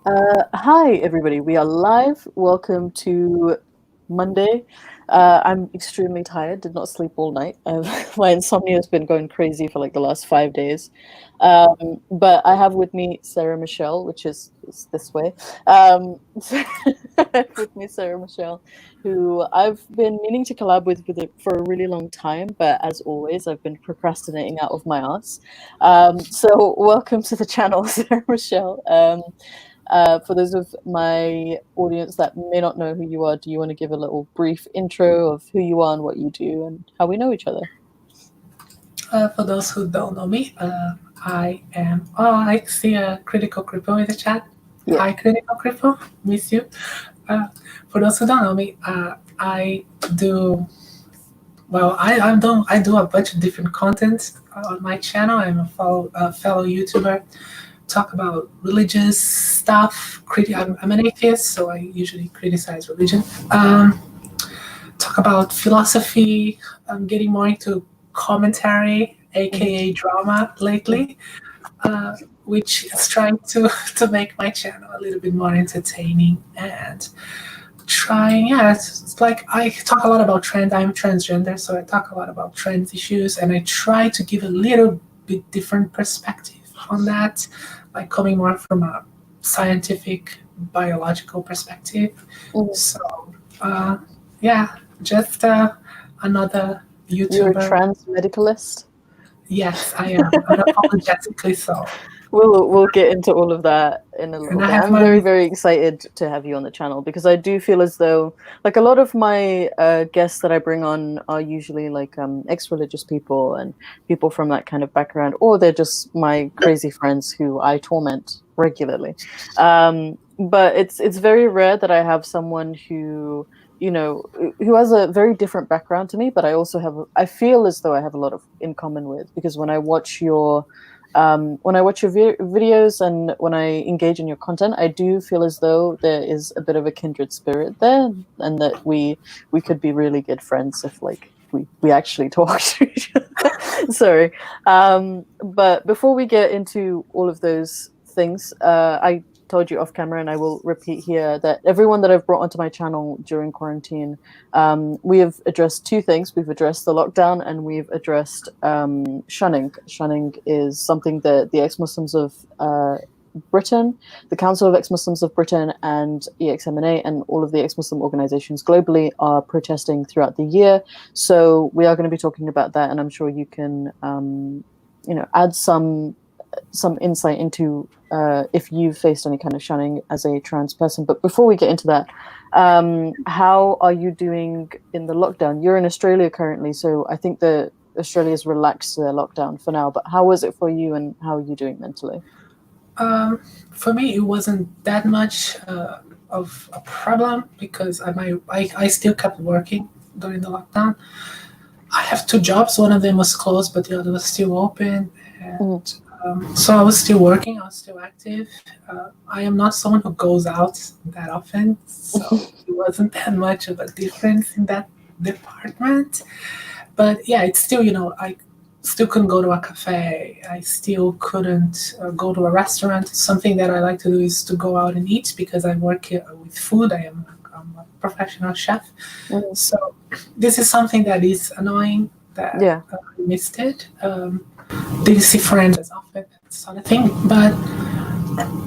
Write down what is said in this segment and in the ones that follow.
Hi, everybody. We are live. Welcome to Monday. I'm extremely tired. Did not sleep all night. My insomnia has been going crazy for like the last 5 days. But I have with me Sarah Michel, which is this way. I have with me Sarah Michel, who I've been meaning to collab with it for a really long time. But as always, I've been procrastinating out of my ass. So welcome to the channel, Sarah Michel. For those of my audience that may not know who you are, do you want to give a little brief intro of who you are and what you do and how we know each other? For those who don't know me, I am. Oh, I see a Critical Cripple in the chat. Yeah. Hi, Critical Cripple. Miss you. For those who don't know me, I do. Well, I do a bunch of different content on my channel. I'm a fellow YouTuber. Talk about religious stuff. I'm an atheist, so I usually criticize religion. Talk about philosophy. I'm getting more into commentary, aka drama, lately, which is trying to make my channel a little bit more entertaining and trying. Yeah, it's like I talk a lot about trans. I'm transgender, so I talk a lot about trans issues, and I try to give a little bit different perspective on that, like coming more from a scientific, biological perspective. So, yeah, just another You're a YouTuber. trans medicalist. Yes, I am. Unapologetically so. We'll get into all of that in a little And I bit. have I'm very, my. very excited to have you on the channel because I do feel as though like a lot of my guests that I bring on are usually like ex-religious people and people from that kind of background, or they're just my crazy friends who I torment regularly. But it's very rare that I have someone who, you know, who has a very different background to me, but I feel as though I have a lot of in common with, because when I watch your videos and when I engage in your content, I do feel as though there is a bit of a kindred spirit there, and that we could be really good friends if like we actually talk to each other. Sorry. But before we get into all of those things, I told you off camera and I will repeat here that everyone that I've brought onto my channel during quarantine, we have addressed two things. We've addressed the lockdown and we've addressed shunning. Shunning is something that the ex-Muslims of Britain, the Council of Ex-Muslims of Britain, and EXMNA, and all of the ex-Muslim organizations globally are protesting throughout the year. So we are going to be talking about that, and I'm sure you can, add some insight into if you've faced any kind of shunning as a trans person. But before we get into that, how are you doing in the lockdown? You're in Australia currently, so I think that Australia's relaxed their lockdown for now. But how was it for you, and how are you doing mentally? For me, it wasn't that much of a problem because I still kept working during the lockdown. I have two jobs. One of them was closed, but the other was still open. And so I was still working. I was still active. I am not someone who goes out that often, so it wasn't that much of a difference in that department. But yeah, it's still, I still couldn't go to a cafe. I still couldn't go to a restaurant. Something that I like to do is to go out and eat because I work with food. I'm a professional chef. So this is something that is annoying, that I missed it. Didn't see friends as often, that sort of thing. But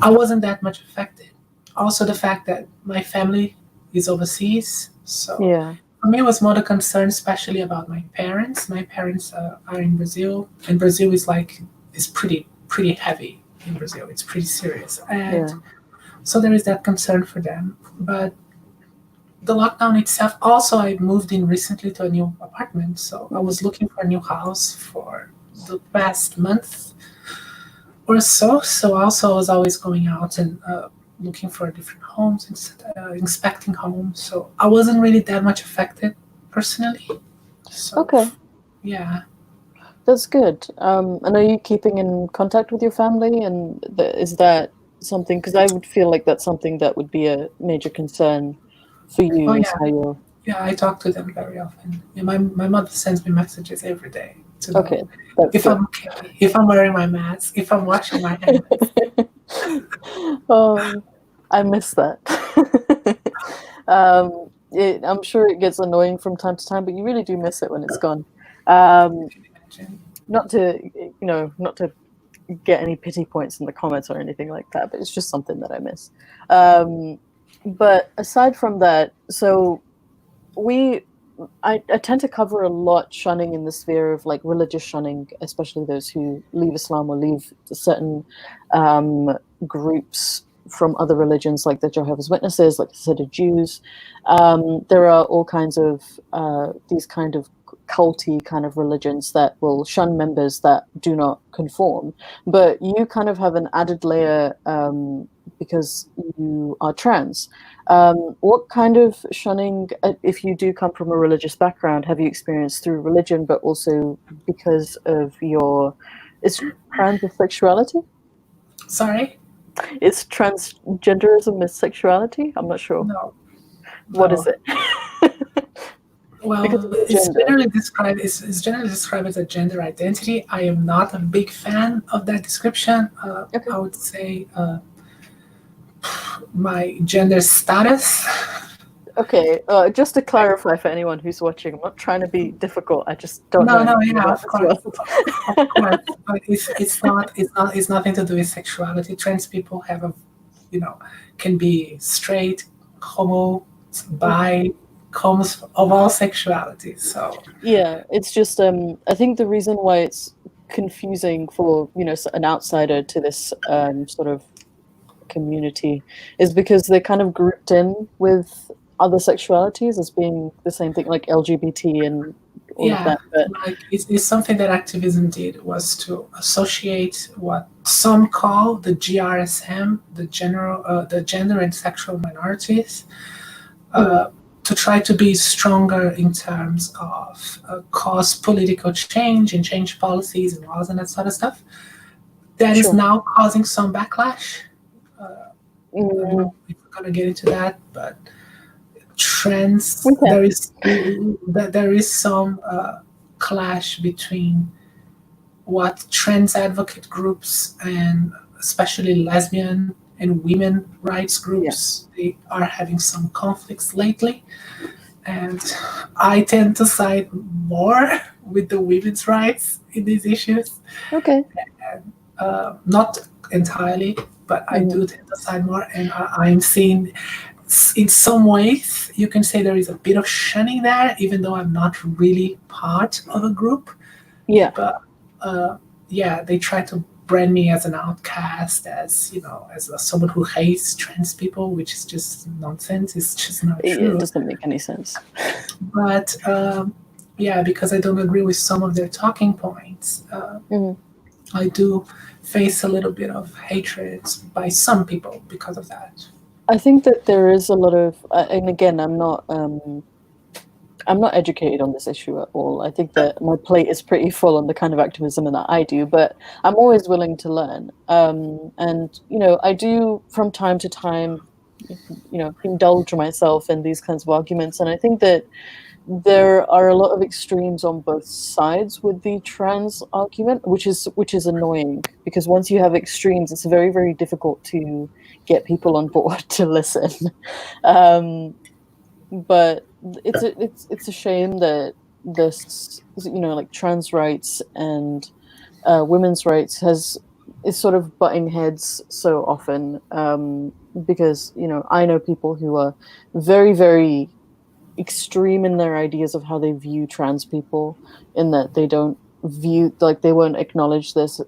I wasn't that much affected. Also, the fact that my family is overseas. So for me, it was more the concern, especially about my parents. My parents are in Brazil, and Brazil is pretty heavy in Brazil. It's pretty serious, and so there is that concern for them. But the lockdown itself, also, I moved in recently to a new apartment, so I was looking for a new house for the past month or so. So also, I was always going out and looking for different homes, inspecting homes. So I wasn't really that much affected personally. So, yeah. That's good. And are you keeping in contact with your family? And is that something? Because I would feel like that's something that would be a major concern for you. Oh Is yeah, how you're. yeah. I talk to them very often. Yeah, my mother sends me messages every day to know That's if good. I'm okay, if I'm wearing my mask, if I'm washing my hands. I miss that. I'm sure it gets annoying from time to time, but you really do miss it when it's gone. Not to get any pity points in the comments or anything like that, but it's just something that I miss. But aside from that, so I tend to cover a lot shunning in the sphere of like religious shunning, especially those who leave Islam or leave certain groups from other religions, like the Jehovah's Witnesses, like I said, the Jews. There are all kinds of these kind of culty kind of religions that will shun members that do not conform. But you kind of have an added layer because you are trans. What kind of shunning, if you do come from a religious background, have you experienced through religion, but also because of is trans a sexuality? Sorry? Is transgenderism a sexuality? I'm not sure. No. What is it? Well, it's generally described as a gender identity. I am not a big fan of that description. Okay. I would say my gender status. Okay, just to clarify for anyone who's watching, I'm not trying to be difficult. I just don't know. No, yeah, of course. Of course. But it's nothing to do with sexuality. Trans people have can be straight, homo, bi, comes of all sexualities. So yeah, it's just I think the reason why it's confusing for an outsider to this sort of community is because they're kind of grouped in with other sexualities as being the same thing, like LGBT and all of that. But like it's something that activism did, was to associate what some call the GRSM, the gender and sexual minorities, to try to be stronger in terms of cause political change and change policies and laws and that sort of stuff. That is now causing some backlash. I don't know if we're gonna get into that, but trans, there is some clash between what trans advocate groups and especially lesbian and women rights groups, they are having some conflicts lately, and I tend to side more with the women's rights in these issues. Okay. And, not entirely, but I do tend to side more, and I'm seeing, in some ways, you can say there is a bit of shunning there, even though I'm not really part of a group. Yeah. But they try to brand me as an outcast, as as someone who hates trans people, which is just nonsense. It's just not true. It doesn't make any sense. But because I don't agree with some of their talking points, I do face a little bit of hatred by some people because of that. I think that there is a lot of, and again, I'm not educated on this issue at all. I think that my plate is pretty full on the kind of activism that I do, but I'm always willing to learn. And I do from time to time, indulge myself in these kinds of arguments, and I think that there are a lot of extremes on both sides with the trans argument, which is annoying, because once you have extremes, it's very, very difficult to get people on board to listen. But it's a shame that this, like trans rights and women's rights is sort of butting heads so often, because I know people who are very, very extreme in their ideas of how they view trans people, in that they don't view, like, they won't acknowledge this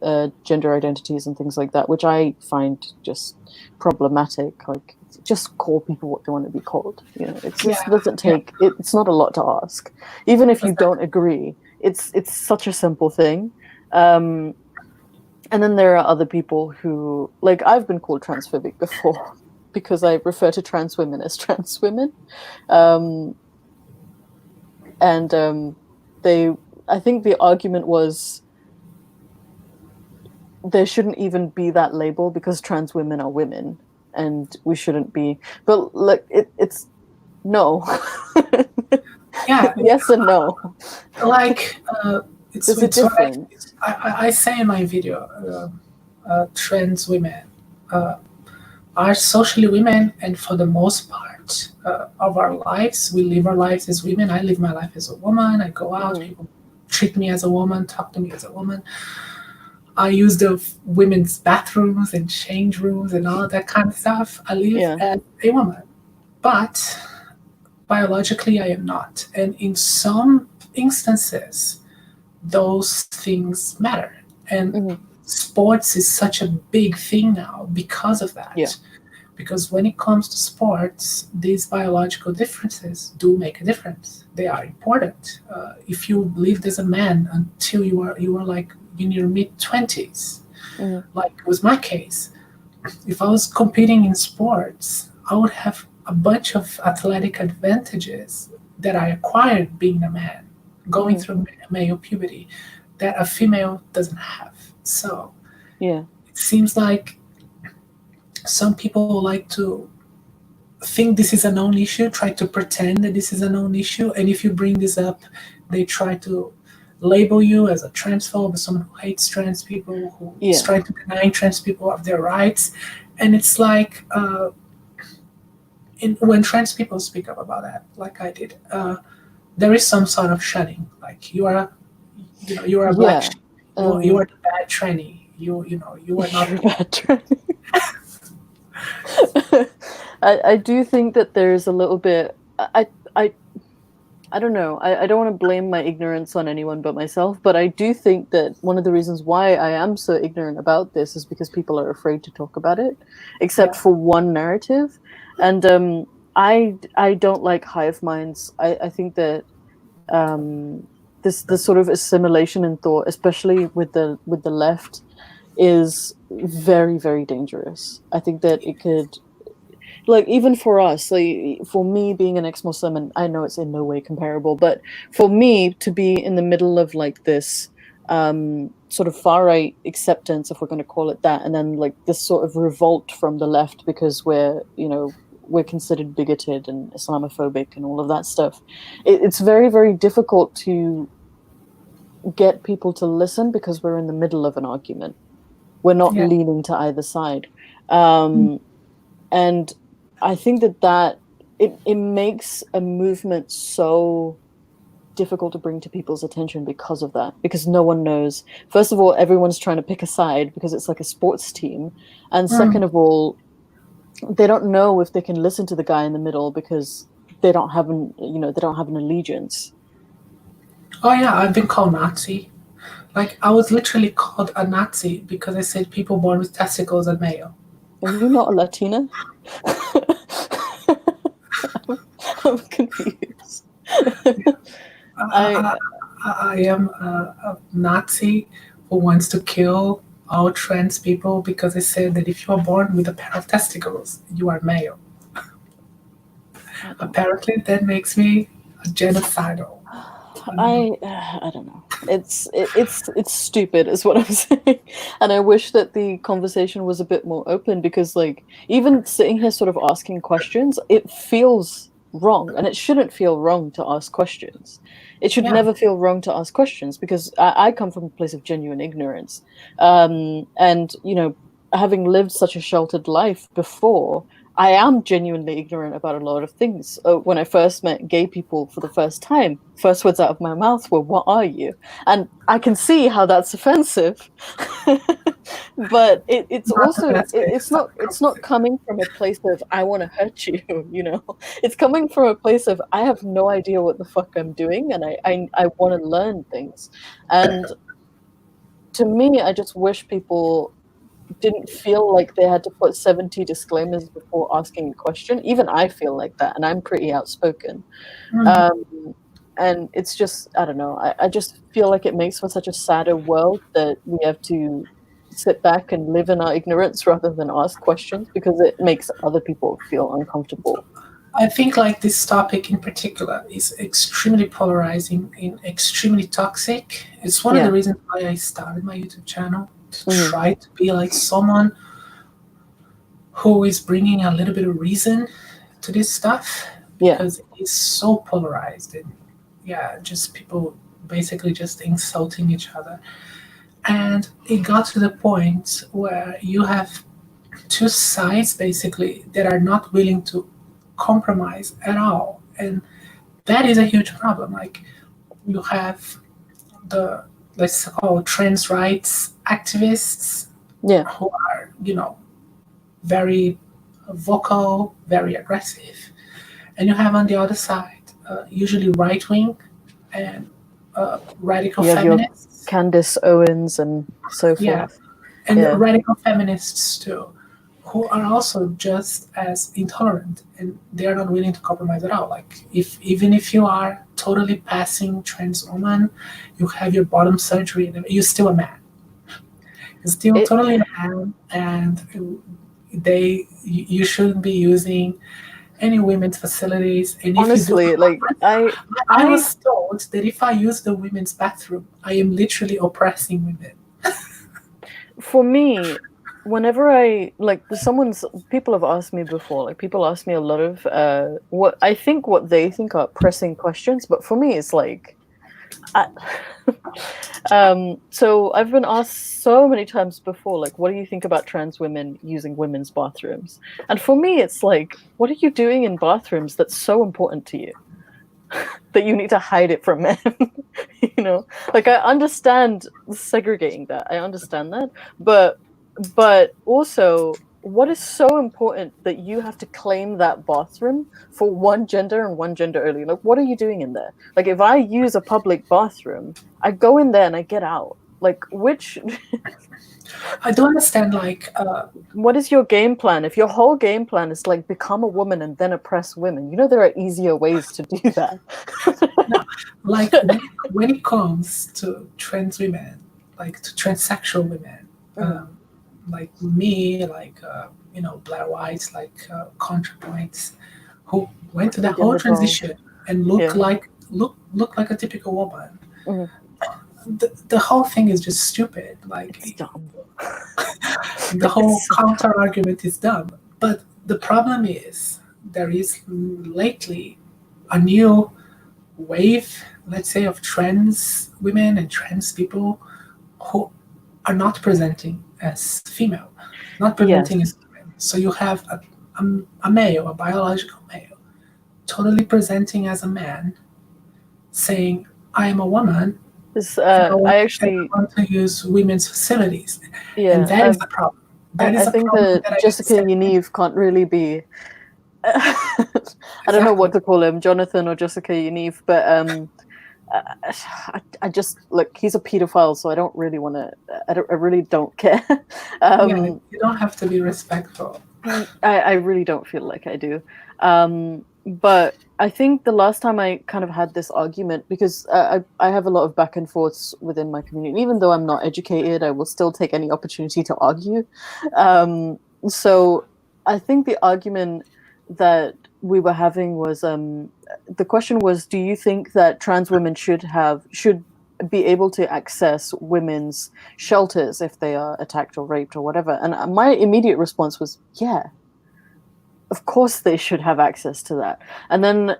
gender identities and things like that, which I find just problematic. Like, just call people what they want to be called. It just doesn't take. It's not a lot to ask, even if you don't agree. It's such a simple thing. And then there are other people who, like, I've been called transphobic before because I refer to trans women as trans women, I think the argument was there shouldn't even be that label because trans women are women and we shouldn't be. But like, it's no. Yes and no. Like, it's different. I say in my video, trans women are socially women, and for the most part of our lives, we live our lives as women. I live my life as a woman. I go out, people treat me as a woman, talk to me as a woman. I use the women's bathrooms and change rooms and all of that kind of stuff. I live as a woman, but biologically I am not. And in some instances, those things matter. And sports is such a big thing now because of that. Yeah. Because when it comes to sports, these biological differences do make a difference. They are important. If you lived as a man until you were like in your mid-20s, like was my case, if I was competing in sports, I would have a bunch of athletic advantages that I acquired being a man, going through male puberty, that a female doesn't have. So it seems like some people like to think this is a known issue, try to pretend that this is a known issue, and if you bring this up, they try to label you as a transphobe, as someone who hates trans people, who is trying to deny trans people of their rights. And it's like when trans people speak up about that, like I did, there is some sort of shunning. Like you are a black sheep. You are the bad tranny. You are not the bad tranny. I do think that there's a little bit. I don't know. I don't want to blame my ignorance on anyone but myself, but I do think that one of the reasons why I am so ignorant about this is because people are afraid to talk about it, except for one narrative. And I don't like hive minds. I think that this sort of assimilation in thought, especially with the left, is very, very dangerous. I think that it could, like, even for us, like for me being an ex-Muslim, and I know it's in no way comparable, but for me to be in the middle of like this sort of far-right acceptance, if we're going to call it that, and then like this sort of revolt from the left because we're considered bigoted and Islamophobic and all of that stuff, it's very, very difficult to get people to listen because we're in the middle of an argument. We're not leaning to either side. And I think that it makes a movement so difficult to bring to people's attention because of that, because no one knows. First of all, everyone's trying to pick a side because it's like a sports team. And second of all, they don't know if they can listen to the guy in the middle because they don't have an allegiance. Oh yeah, I've been called Nazi. Like, I was literally called a Nazi because I said people born with testicles are male. Are you not a Latina? I'm confused. I am a Nazi who wants to kill all trans people because I said that if you are born with a pair of testicles, you are male. Apparently, that makes me a genocidal. I don't know. It's stupid, is what I'm saying. And I wish that the conversation was a bit more open, because like even sitting here sort of asking questions, it feels wrong, and it shouldn't feel wrong to ask questions. It should never feel wrong to ask questions, because I come from a place of genuine ignorance, and having lived such a sheltered life before, I am genuinely ignorant about a lot of things. When I first met gay people for the first time, first words out of my mouth were, "What are you?" And I can see how that's offensive. But it's also, it's not coming from a place of "I want to hurt you," It's coming from a place of "I have no idea what the fuck I'm doing, and I want to learn things." And to me, I just wish people didn't feel like they had to put 70 disclaimers before asking a question. Even I feel like that, and I'm pretty outspoken. And it's just, I don't know, I just feel like it makes for such a sadder world that we have to sit back and live in our ignorance rather than ask questions, because it makes other people feel uncomfortable. I think like this topic in particular is extremely polarizing and extremely toxic. It's one of the reasons why I started my YouTube channel, to try to be like someone who is bringing a little bit of reason to this stuff, because it's so polarized, and just people basically just insulting each other. And it got to the point where you have two sides basically that are not willing to compromise at all, and that is a huge problem. Like you have the, let's call, trans rights activists, Yeah. who are, very vocal, very aggressive, and you have on the other side usually right wing and radical You have your feminists. Candace Owens and so Yeah, forth. and Yeah. radical feminists too, who are also just as intolerant, and they are not willing to compromise at all. Like even if you are totally passing trans woman, you have your bottom surgery, and you're still a man. You're still totally a man, and you shouldn't be using any women's facilities. And if honestly, you do, like I was told that if I use the women's bathroom, I am literally oppressing women. For me, whenever people have asked me before, like people ask me a lot of what they think are pressing questions, but for me it's like so I've been asked so many times before, like, what do you think about trans women using women's bathrooms? And for me it's like, what are you doing in bathrooms that's so important to you that you need to hide it from men? Like, I understand segregating that, I understand that, but also, what is so important that you have to claim that bathroom for one gender and one gender only? Like, what are you doing in there? Like, if I use a public bathroom, I go in there and I get out. Like, I don't understand, like, what is your game plan? If your whole game plan is like become a woman and then oppress women, there are easier ways to do that. no, like when it comes to trans women, like to transsexual women, like me, like Blair Whites, like ContraPoints, who went to the whole transition and look like a typical woman. The whole thing is just stupid. Like, it's dumb. The whole counter argument is dumb. But the problem is there is lately a new wave, let's say, of trans women and trans people who are not presenting as female, not presenting as women. So you have a male, a biological male, totally presenting as a man, saying, I am a woman, I want to use women's facilities. Yeah, and that is the problem. I think that Jessica Yaniv can't really be I don't know what to call him, Jonathan or Jessica Yaniv, but I just, look, he's a pedophile, so I don't really want to. I really don't care. You don't have to be respectful. I really don't feel like I do. But I think the last time I kind of had this argument, because I have a lot of back and forths within my community, even though I'm not educated, I will still take any opportunity to argue. So I think the argument that we were having was, the question was, do you think that trans women should be able to access women's shelters if they are attacked or raped or whatever? And my immediate response was, yeah, of course they should have access to that. And then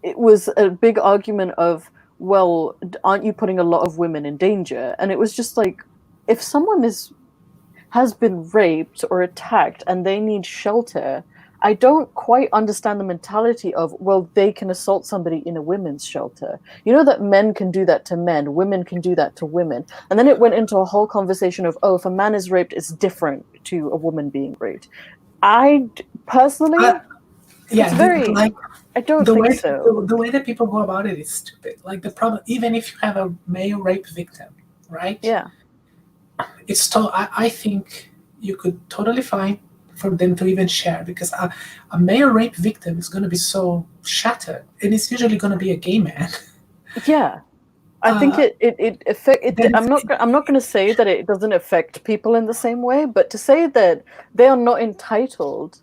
it was a big argument of, well, aren't you putting a lot of women in danger? And it was just like, if someone has been raped or attacked and they need shelter, I don't quite understand the mentality of, well, they can assault somebody in a women's shelter. You know that men can do that to men, women can do that to women. And then it went into a whole conversation of, oh, if a man is raped, it's different to a woman being raped. I personally, I don't think so. The way that people go about it is stupid. Like, the problem, even if you have a male rape victim, right? Yeah. I think you could totally fine for them to even share, because a male rape victim is going to be so shattered, and it's usually going to be a gay man. Yeah, I think I'm not going to say that it doesn't affect people in the same way, but to say that they are not entitled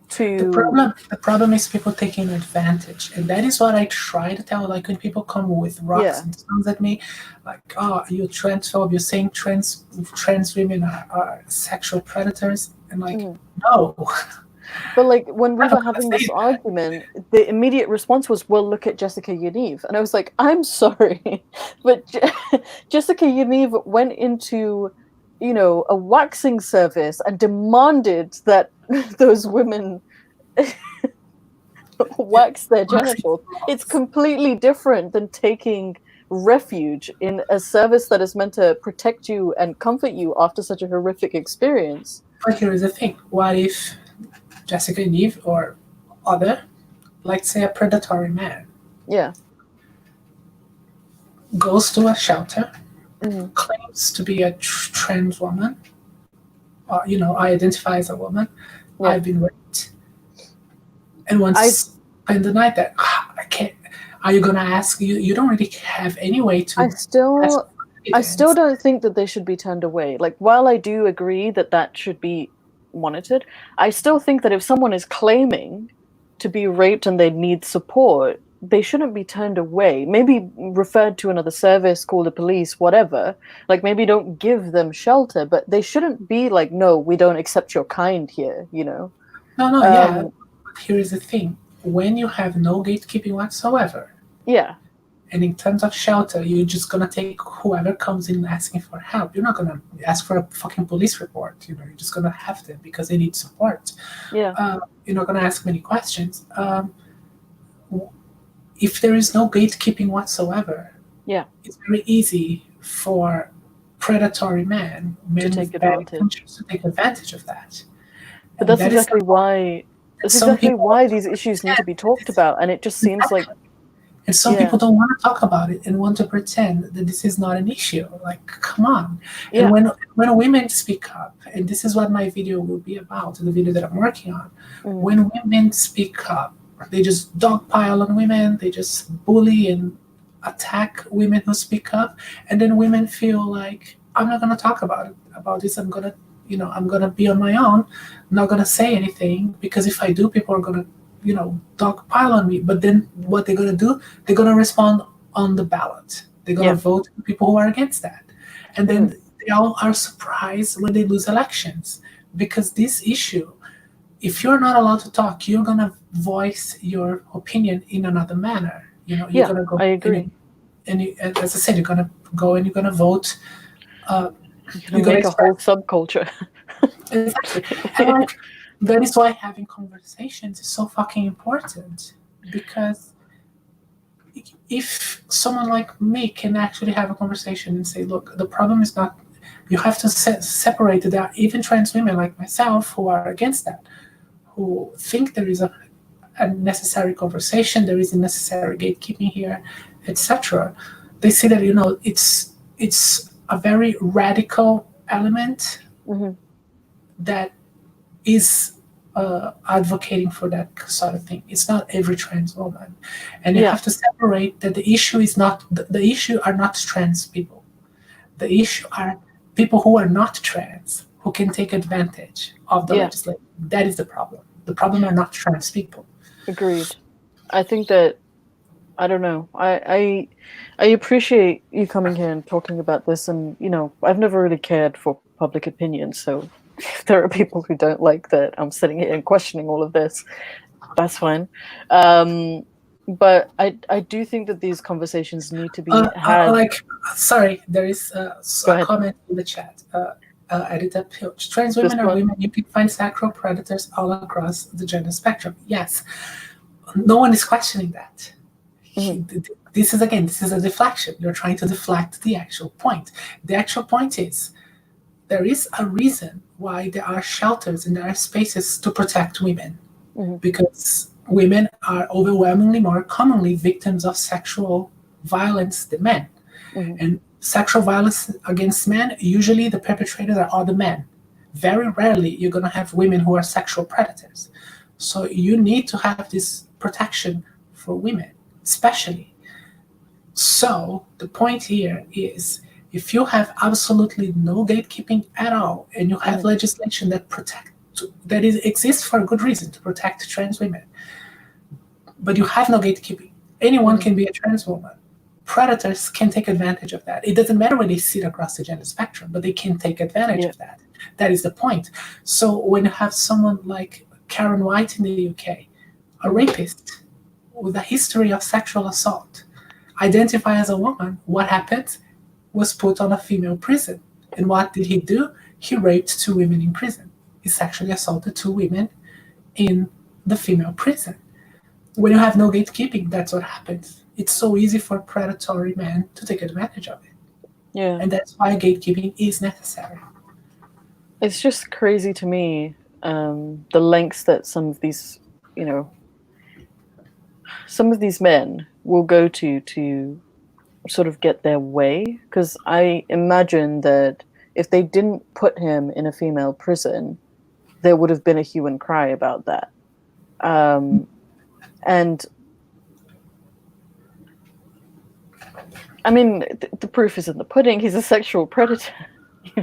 to. The problem is people taking advantage, and that is what I try to tell. Like, when people come with rocks and stones at me, like, oh, you're transphobe, you're saying trans women are sexual predators, and like, no. But like, when we were having this argument, the immediate response was, well, look at Jessica Yaniv. And I was like, I'm sorry, but Jessica Yaniv went into you know, a waxing service and demanded that those women wax their genitals. It's completely different than taking refuge in a service that is meant to protect you and comfort you after such a horrific experience. But here is the thing: what if Jessica and Eve or other, let's say a predatory man, Yeah. goes to a shelter, Mm. claims to be a trans woman, or I identify as a woman, Yeah. I've been raped, and once and the night that I can't. Are you gonna ask? You don't really have any way to. I still don't think that they should be turned away. Like, while I do agree that that should be monitored, I still think that if someone is claiming to be raped and they need support, they shouldn't be turned away. Maybe referred to another service, call the police, whatever. Like, maybe don't give them shelter, but they shouldn't be like, no, we don't accept your kind here, you know? No, yeah. But here is the thing: when you have no gatekeeping whatsoever, yeah, and in terms of shelter, you're just gonna take whoever comes in asking for help. You're not gonna ask for a fucking police report. You're just gonna have them because they need support. yeah, You're not gonna ask many questions. If there is no gatekeeping whatsoever, yeah, it's very easy for predatory men to take advantage. to take advantage of that. But that's exactly why. That's exactly why these issues need to be talked about, and it just seems like. And some people don't want to talk about it and want to pretend that this is not an issue. Like, come on. Yeah. And when women speak up, and this is what my video will be about, the video that I'm working on, when women speak up, they just dogpile on women, they just bully and attack women who speak up, and then women feel like, I'm not going to talk about this. I'm going to be on my own, not going to say anything, because if I do, people are going to dogpile on me. But then what they're going to do, they're going to respond on the ballot. They're going to vote for people who are against that. And then they all are surprised when they lose elections, because this issue, if you're not allowed to talk, you're going to voice your opinion in another manner. You're going to go. I agree. And as I said, you're going to go and you're going to vote. You're going to make a whole subculture. Exactly. And that is why having conversations is so fucking important, because if someone like me can actually have a conversation and say, look, the problem is not, you have to separate it. There are even trans women like myself who are against that, who think there is a necessary conversation, there is a necessary gatekeeping here, etc. They see that it's a very radical element that is advocating for that sort of thing. It's not every trans woman, and you have to separate that the issue is not the issue are not trans people. The issue are people who are not trans who can take advantage of the legislation. That is the problem. The problem are not trans people. Agreed. I think that, I don't know. I appreciate you coming here and talking about this, and I've never really cared for public opinion, so if there are people who don't like that I'm sitting here and questioning all of this, that's fine. But I do think that these conversations need to be had. Sorry, there is a comment in the chat. Editor Pilch. Trans women are women. You can find sexual predators all across the gender spectrum. Yes. No one is questioning that. This is a deflection. You're trying to deflect the actual point. The actual point is, there is a reason why there are shelters and there are spaces to protect women, because women are overwhelmingly more commonly victims of sexual violence than men. And sexual violence against men, usually the perpetrators are other men. Very rarely you're going to have women who are sexual predators. So you need to have this protection for women, especially. So the point here is, if you have absolutely no gatekeeping at all, and you have legislation that exists for a good reason to protect trans women, but you have no gatekeeping, anyone can be a trans woman. Predators can take advantage of that. It doesn't matter where they sit across the gender spectrum, but they can take advantage of that. That is the point. So when you have someone like Karen White in the UK, a rapist with a history of sexual assault, identify as a woman, what happened? Was put on a female prison. And what did he do? He raped 2 women in prison. He sexually assaulted 2 women in the female prison. When you have no gatekeeping, that's what happens. It's so easy for predatory men to take advantage of it. Yeah. And that's why gatekeeping is necessary. It's just crazy to me, the lengths that some of these, some of these men will go to sort of get their way. Because I imagine that if they didn't put him in a female prison, there would have been a hue and cry about that. And I mean, the proof is in the pudding. He's a sexual predator.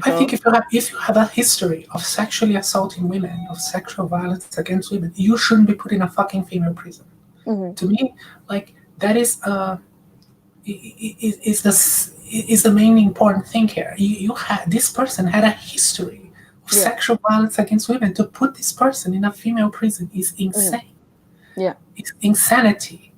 I think if you have a history of sexually assaulting women, of sexual violence against women, you shouldn't be put in a fucking female prison. Mm-hmm. To me, like, that is the main important thing here. This person had a history of sexual violence against women. To put this person in a female prison is insane. Yeah, it's insanity.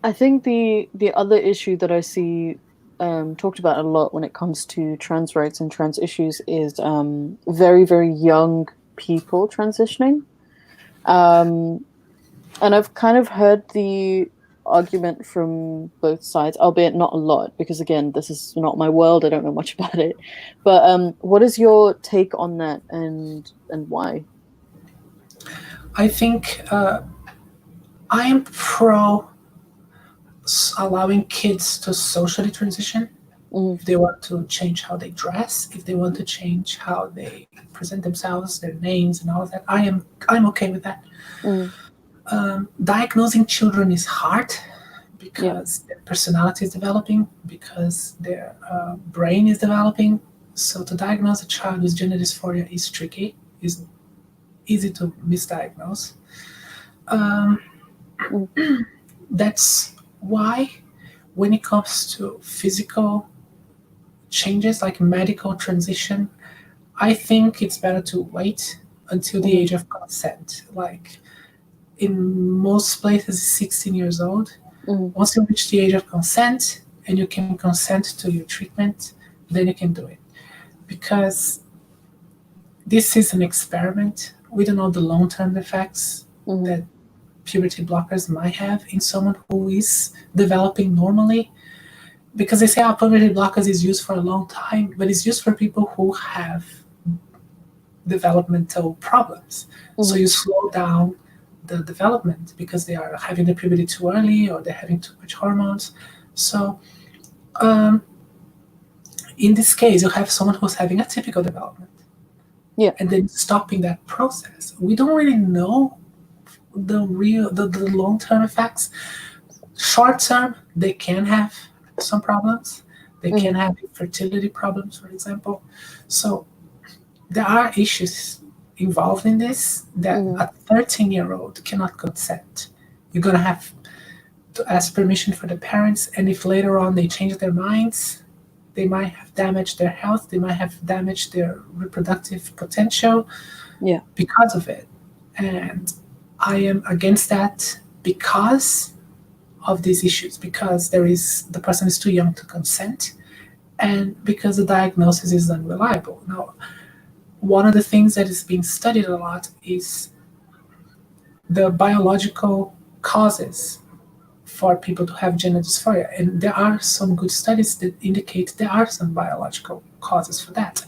I think the other issue that I see talked about a lot when it comes to trans rights and trans issues is very, very young people transitioning. And I've kind of heard the argument from both sides, albeit not a lot, because again, this is not my world. I don't know much about it. But what is your take on that, and why? I think I am pro allowing kids to socially transition. If they want to change how they dress, if they want to change how they present themselves, their names and all of that, I'm okay with that. Diagnosing children is hard because their personality is developing, because their brain is developing. So to diagnose a child with gender dysphoria is tricky, is easy to misdiagnose. That's why when it comes to physical changes like medical transition, I think it's better to wait until the age of consent. Like in most places, 16 years old. Once you reach the age of consent and you can consent to your treatment, then you can do it. Because this is an experiment. We don't know the long-term effects that puberty blockers might have in someone who is developing normally. Because they say puberty blockers is used for a long time, but it's used for people who have developmental problems. So you slow down the development because they are having the puberty too early or they're having too much hormones. So in this case, you have someone who's having a typical development. And then stopping that process. We don't really know the long-term effects. Short-term, they can have some problems. They can have infertility problems, for example. So there are issues involved in this that a 13-year-old cannot consent. You're going to have to ask permission for the parents, and if later on they change their minds, they might have damaged their health, they might have damaged their reproductive potential because of it. And I am against that because of these issues, because the person is too young to consent, and because the diagnosis is unreliable. Now, one of the things that is being studied a lot is the biological causes for people to have gender dysphoria. And there are some good studies that indicate there are some biological causes for that.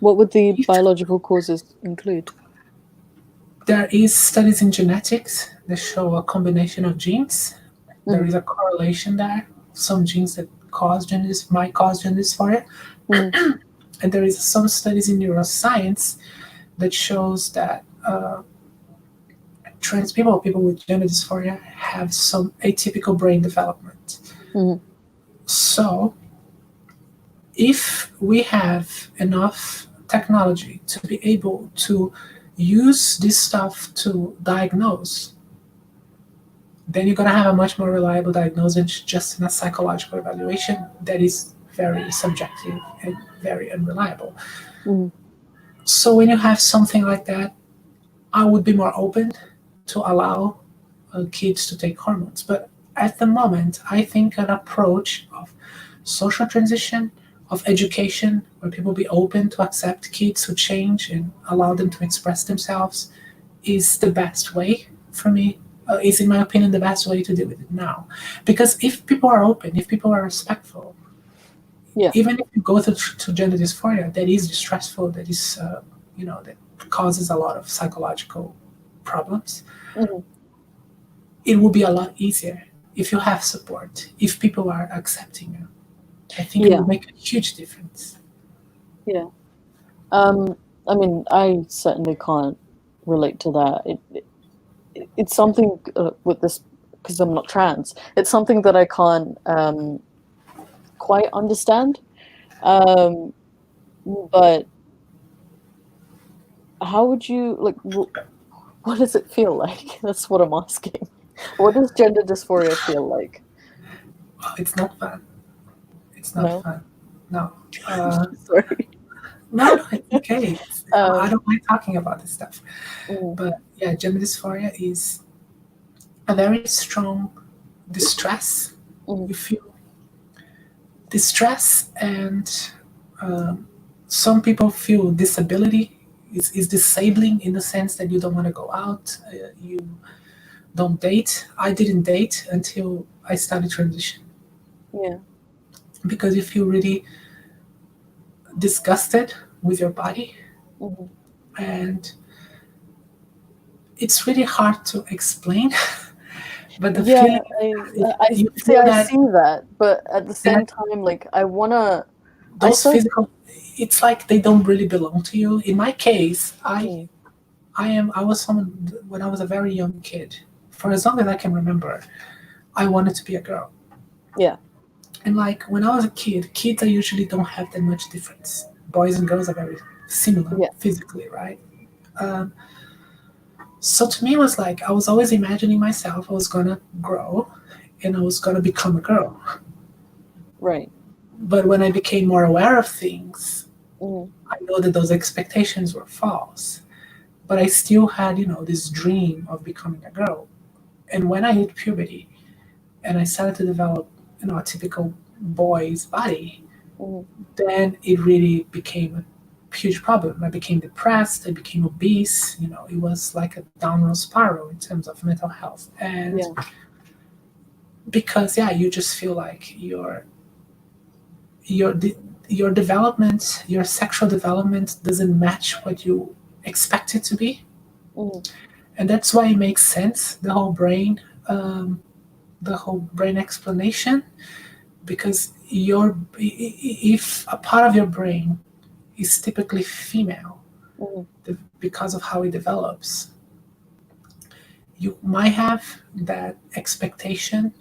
What would the biological causes include? There is studies in genetics that show a combination of genes. There is a correlation there. Some genes that might cause gender dysphoria. And there is some studies in neuroscience that shows that trans people with gender dysphoria have some atypical brain development. So if we have enough technology to be able to use this stuff to diagnose, then you're going to have a much more reliable diagnosis just in a psychological evaluation that is very subjective and very unreliable. So when you have something like that, I would be more open to allow kids to take hormones. But at the moment, I think an approach of social transition, of education, where people be open to accept kids who change and allow them to express themselves, is the best way for me. Is, in my opinion, the best way to deal with it now. Because if people are open, if people are respectful, Yeah. even if you go to gender dysphoria, that is distressful, that is, that causes a lot of psychological problems, Mhm. it will be a lot easier if you have support, if people are accepting you. I think it Yeah. will make a huge difference. Yeah. I mean, I certainly can't relate to that. It's something with this, because I'm not trans. It's something that I can't quite understand. But how would you like? What does it feel like? That's what I'm asking. What does gender dysphoria feel like? Oh, it's not fun. It's not No, fun. No. sorry. No, it's okay. I Um, don't mind talking about this stuff. mm, But yeah, gender dysphoria is a very strong distress. mm, You feel distress, and some people feel disability is disabling in the sense that you don't want to go out, you don't date. I didn't date until I started transition yeah. because you feel really disgusted with your body, Mhm. and it's really hard to explain. But the Yeah, feeling, I you see. feel I that see that, but at the that same time, like I wanna. I those sort. physical, it's like they don't really belong to you. In my case, Mm, I was someone when I was a very young kid. For as long as I can remember, I wanted to be a girl. yeah. And like when I was a kid, kids I usually don't have that much difference. Boys and girls are very similar Yeah. physically, right? Um, so to me, it was like I was always imagining myself I was gonna grow, and I was gonna become a girl. Right. But when I became more aware of things, Mm, I know that those expectations were false. But I still had, this dream of becoming a girl. And when I hit puberty and I started to develop, a typical boy's body, mm, then it really became a huge problem. I became depressed, I became obese, it was like a downward spiral in terms of mental health. And yeah. because, yeah, you just feel like your your development, your sexual development doesn't match what you expect it to be. Mm, And that's why it makes sense, the whole brain explanation, because if a part of your brain is typically female, mm, because of how it develops, you might have that expectation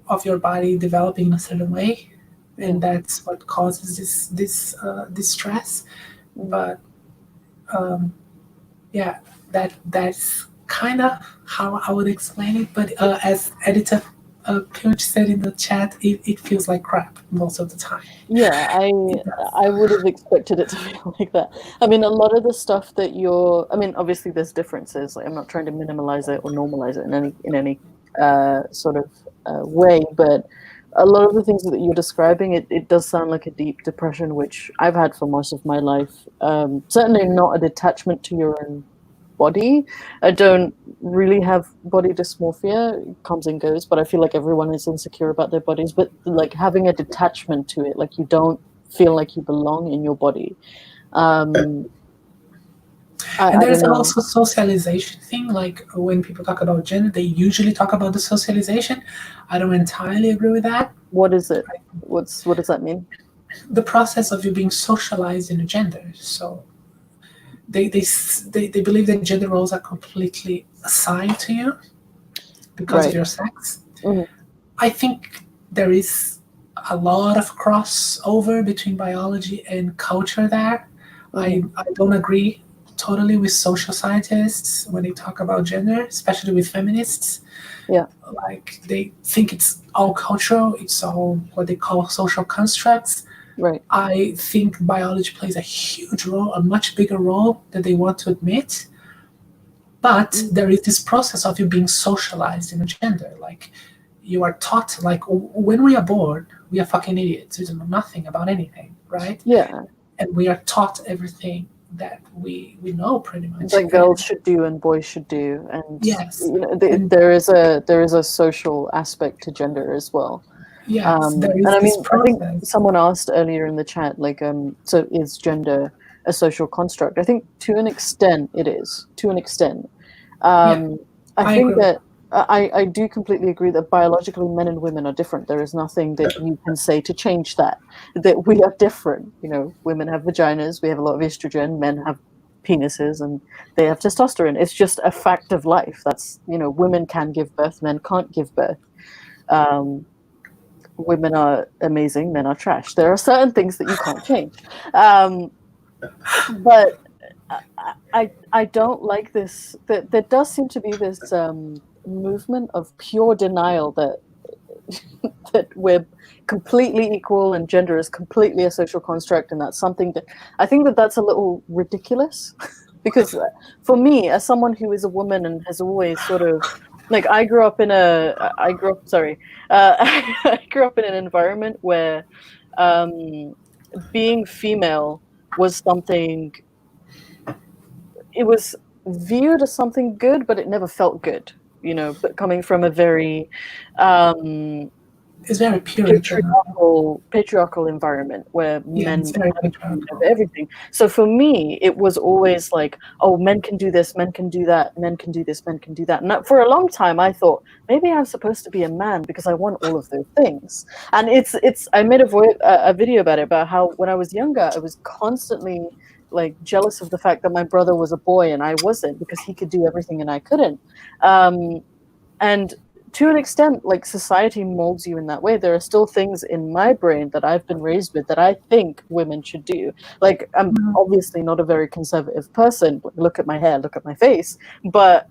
of your body developing in a certain way, yeah. and that's what causes this stress. Mm. But yeah, that's kind of how I would explain it. But as editor Coach said in the chat, it feels like crap most of the time. Yeah, It does. I would have expected it to feel like that. I mean, a lot of the stuff that you're, I mean, obviously there's differences. Like I'm not trying to minimalize it or normalize it in any sort of way, but a lot of the things that you're describing, it does sound like a deep depression, which I've had for most of my life. Certainly not a detachment to your own body. I don't really have body dysmorphia. It comes and goes, but I feel like everyone is insecure about their bodies. But like having a detachment to it, like you don't feel like you belong in your body. Um, And I there's don't know. also socialization thing. Like when people talk about gender, they usually talk about the socialization. I don't entirely agree with that. What is it? What does that mean? The process of you being socialized in a gender. So they believe that gender roles are completely assigned to you because of Right. your sex. Mhm. I think there is a lot of crossover between biology and culture there. Mhm. I don't agree totally with social scientists when they talk about gender, especially with feminists. Yeah. Like they think it's all cultural, it's all what they call social constructs. Right. I think biology plays a huge role, a much bigger role than they want to admit. But Mm. there is this process of you being socialized in a gender. Like you are taught, like, when we are born, we are fucking idiots. We know nothing about anything, right? Yeah. And we are taught everything that we know, pretty much. That girls should do and boys should do, and Yes. you know, And there is a social aspect to gender as well. yes, there And is I this mean, I think process. someone asked earlier in the chat, like, so is gender a social construct? I think to an extent it is. To an extent, Yeah, I I think agree. that I do completely agree that biologically men and women are different. There is nothing that you can say to change that. That we are different. You know, women have vaginas, we have a lot of estrogen, men have penises, and they have testosterone. It's just a fact of life. That's, you know, women can give birth, men can't give birth. Um, Women are amazing, men are trash. There are certain things that you can't change. But I don't like this. That there does seem to be this movement of pure denial that that we're completely equal and gender is completely a social construct, and that's something that I think that's a little ridiculous. Because for me, as someone who is a woman and has always sort of like I grew up in I grew up in an environment where being female was something, it was viewed as something good, but it never felt good, you know, but coming from a very It's very Puritan. patriarchal environment where Yeah, men it's very have control patriarchal. over everything. So for me, it was always like, oh, men can do this, men can do that, men can do this, men can do that. And that, for a long time, I thought maybe I'm supposed to be a man because I want all of those things. And it's I made a video about it, about how when I was younger, I was constantly like jealous of the fact that my brother was a boy and I wasn't, because he could do everything and I couldn't. And to an extent, like, society molds you in that way. There are still things in my brain that I've been raised with that I think women should do. Like, I'm obviously not a very conservative person. Look at my hair, look at my face. But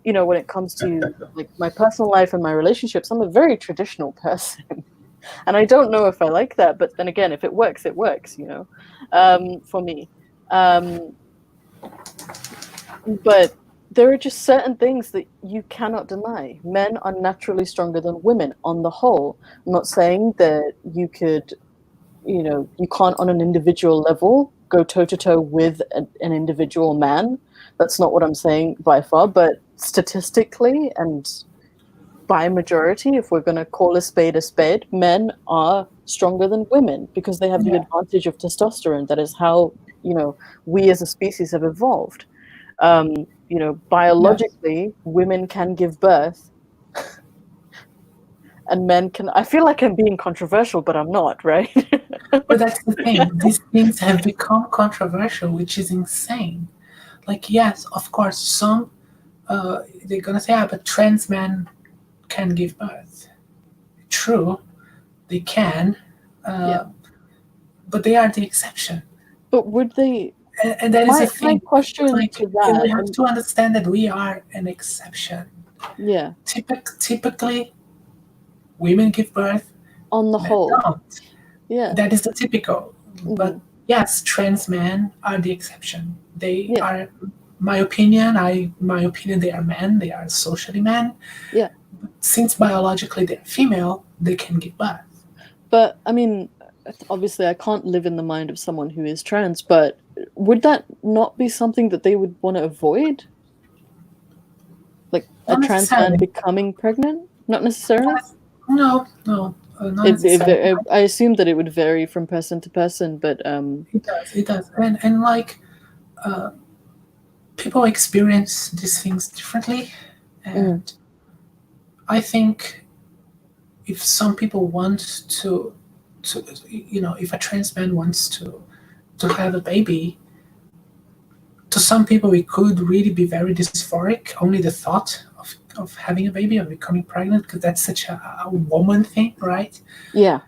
you know, when it comes to like my personal life and my relationships, I'm a very traditional person. And I don't know if I like that, but then again, if it works, it works, you know, for me. But there are just certain things that you cannot deny. Men are naturally stronger than women on the whole. I'm not saying that you could, you know, you can't on an individual level go toe to toe with an individual man. That's not what I'm saying by far, but statistically and by majority, if we're going to call a spade, men are stronger than women because they have the advantage of testosterone. That is how, you know, we as a species have evolved. You know, biologically, women can give birth and men can. I feel like I'm being controversial, but I'm not, right? But that's the thing. These things have become controversial, which is insane. Like, yes, of course, some they're gonna say, but trans men can give birth. True, they can, but they are the exception. But would they? And that is the thing. My question like, to that, we have to understand that we are an exception. Yeah. Typically, women give birth. On the whole. Don't. Yeah. That is the typical. But yes, trans men are the exception. They are, my opinion, they are men. They are socially men. Yeah. But since biologically they're female, they can give birth. But I mean, obviously, I can't live in the mind of someone who is trans, but would that not be something that they would want to avoid? Like a trans man becoming pregnant? Not necessarily? No. I assume that it would vary from person to person, but it does. And like people experience these things differently, and I think if some people want to, you know, if a trans man wants to have a baby, to some people it could really be very dysphoric. Only the thought of having a baby or becoming pregnant, because that's such a woman thing, right? Yeah.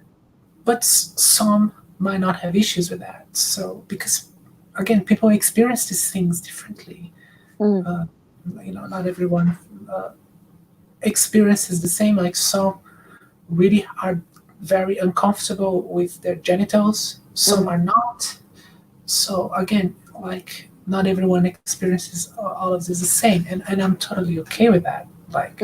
But some might not have issues with that. So, because again, people experience these things differently. You know, not everyone experiences the same. Like, some really are very uncomfortable with their genitals. Some are not. So again, like, not everyone experiences all of this the same, and I'm totally okay with that. Like,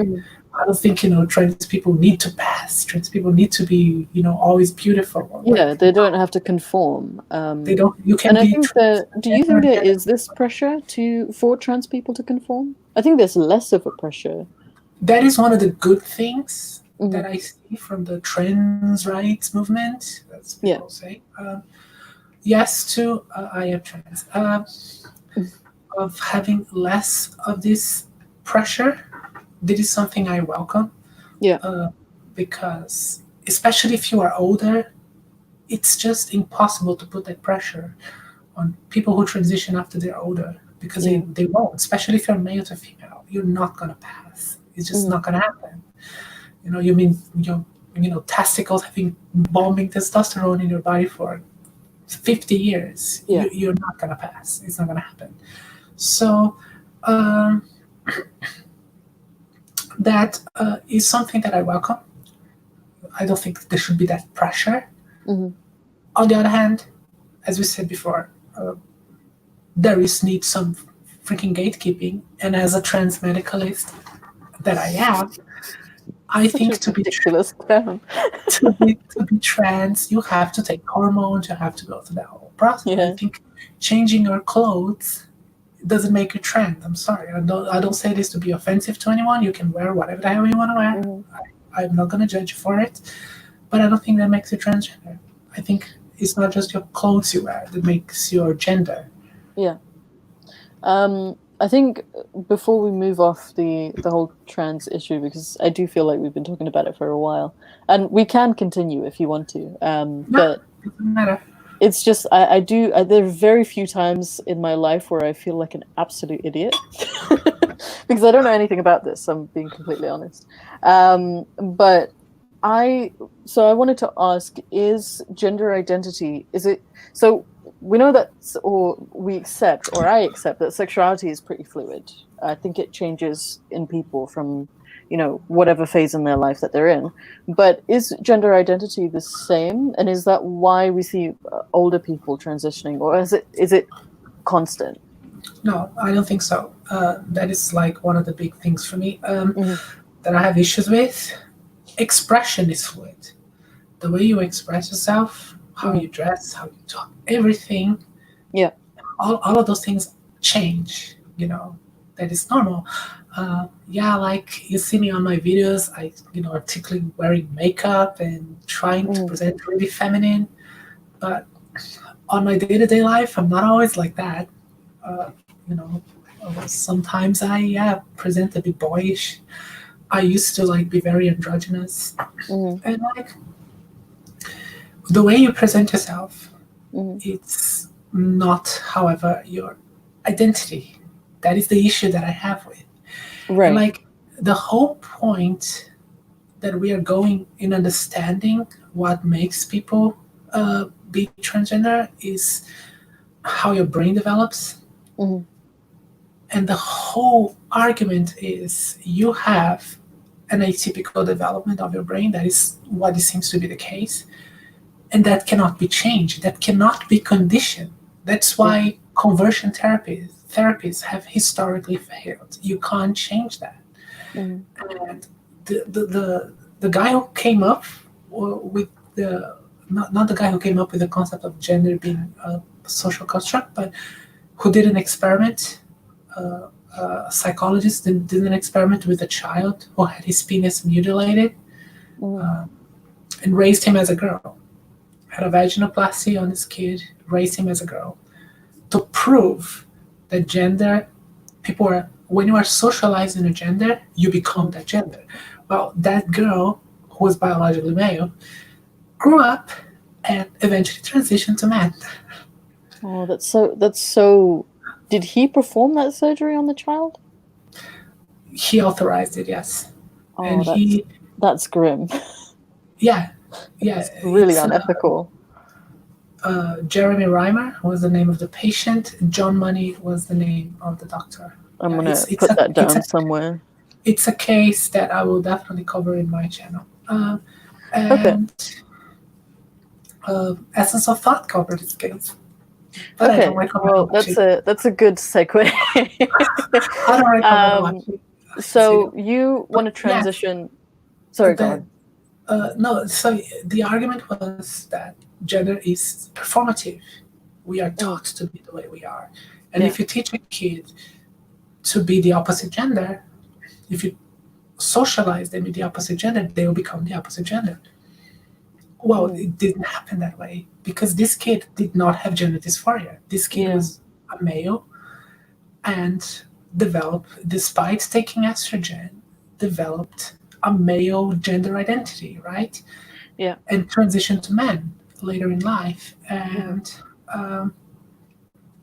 I don't think, trans people need to pass. Trans people need to be, always beautiful. Or Yeah, they don't have to conform. They don't. You can And I be. think that. Do you think there is this pressure for trans people to conform? I think there's less of a pressure. That is one of the good things Mhm. that I see from the trans rights movement. That's people say. Yes, to I am trans. Of having less of this pressure, this is something I welcome. Yeah. Because especially if you are older, it's just impossible to put that pressure on people who transition after they're older, because they won't. Especially if you're male to female, you're not gonna pass. It's just not gonna happen. You mean testicles having bombing testosterone in your body for 50 years. Yeah. You're not gonna pass. It's not gonna happen. So that is something that I welcome. I don't think there should be that pressure. Mm-hmm. On the other hand, as we said before, there is need some freaking gatekeeping. And as a trans medicalist that I am, I think to be trans, you have to take hormones. You have to go through that whole process. Yeah. I think changing your clothes doesn't make you trans. I'm sorry. I don't say this to be offensive to anyone. You can wear whatever the hell you want to wear. Mm-hmm. I'm not going to judge you for it. But I don't think that makes you transgender. I think it's not just your clothes you wear that makes your gender. Yeah. I think before we move off the whole trans issue, because I do feel like we've been talking about it for a while, and we can continue if you want to. But it doesn't matter. It's just there are very few times in my life where I feel like an absolute idiot because I don't know anything about this. I'm being completely honest. But I wanted to ask: is gender identity? So? We know that, or we accept, or I accept that sexuality is pretty fluid. I think it changes in people from, whatever phase in their life that they're in. But is gender identity the same? And is that why we see older people transitioning, or is it constant? No, I don't think so. That is like one of the big things for me that I have issues with. Expression is fluid. The way you express yourself, how you dress, how you talk, everything. Yeah. All of those things change, that is normal. Like you see me on my videos, I, articulately wearing makeup and trying to present really feminine. But on my day-to-day life, I'm not always like that. Sometimes I present a bit boyish. I used to be very androgynous. And the way you present yourself, it's not, however, your identity. That is the issue that I have with. Right. And the whole point that we are going in understanding what makes people be transgender is how your brain develops. And the whole argument is you have an atypical development of your brain. That is what it seems to be the case. And that cannot be changed. That cannot be conditioned. That's why conversion therapies have historically failed. You can't change that. And the guy who came up with not the guy who came up with the concept of gender being a social construct, but who did an experiment. A psychologist did an experiment with a child who had his penis mutilated and raised him as a girl. Had a vaginoplasty on this kid, raised him as a girl, to prove that gender, when you are socialized in a gender, you become that gender. Well, that girl, who was biologically male, grew up and eventually transitioned to man. Oh, that's so. Did he perform that surgery on the child? He authorized it, yes. Oh, and that's grim. Yeah. It's really unethical. Jeremy Reimer was the name of the patient. John Money was the name of the doctor. I'm going to put that down somewhere. It's a case that I will definitely cover in my channel. Essence of Thought covered this case. But okay, well, that's a good segue. I don't recommend watching. So you want to But yes, transition? Sorry, go the on. no. So the argument was that gender is performative. We are Mm, taught to be the way we are, and yeah. if you teach a kid to be the opposite gender, if you socialize them with the opposite gender, they will become the opposite gender. Well, Mm, it didn't happen that way because this kid did not have gender dysphoria. This kid yeah. was a male and developed, despite taking estrogen, developed a male gender identity, right? Yeah. And transitioned to man later in life. Mm, And um,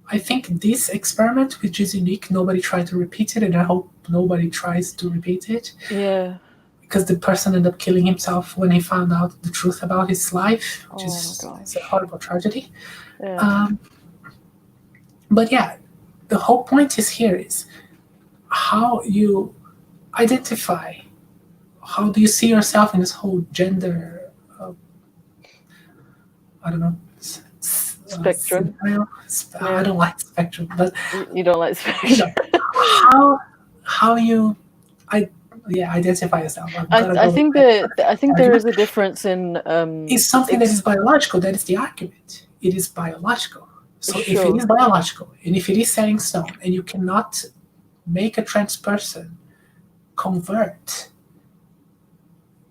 I think this experiment, which is unique, nobody tried to repeat it, and I hope nobody tries to repeat it yeah. because the person ended up killing himself when he found out the truth about his life, which Oh my is it's a gosh. horrible tragedy. Yeah. Um, but yeah, the whole point is here is how you identify. How do you see yourself in this whole gender? I don't know. Spectrum. Scenario. I Yeah. don't like spectrum, but You don't like you spectrum. know how you I yeah identify yourself. I'm gonna I go with think my that I think there is argument. a difference in It's something that is biological. That is the argument. It is biological. So if it sure. is biological and if it is set in stone and you cannot make a trans person convert,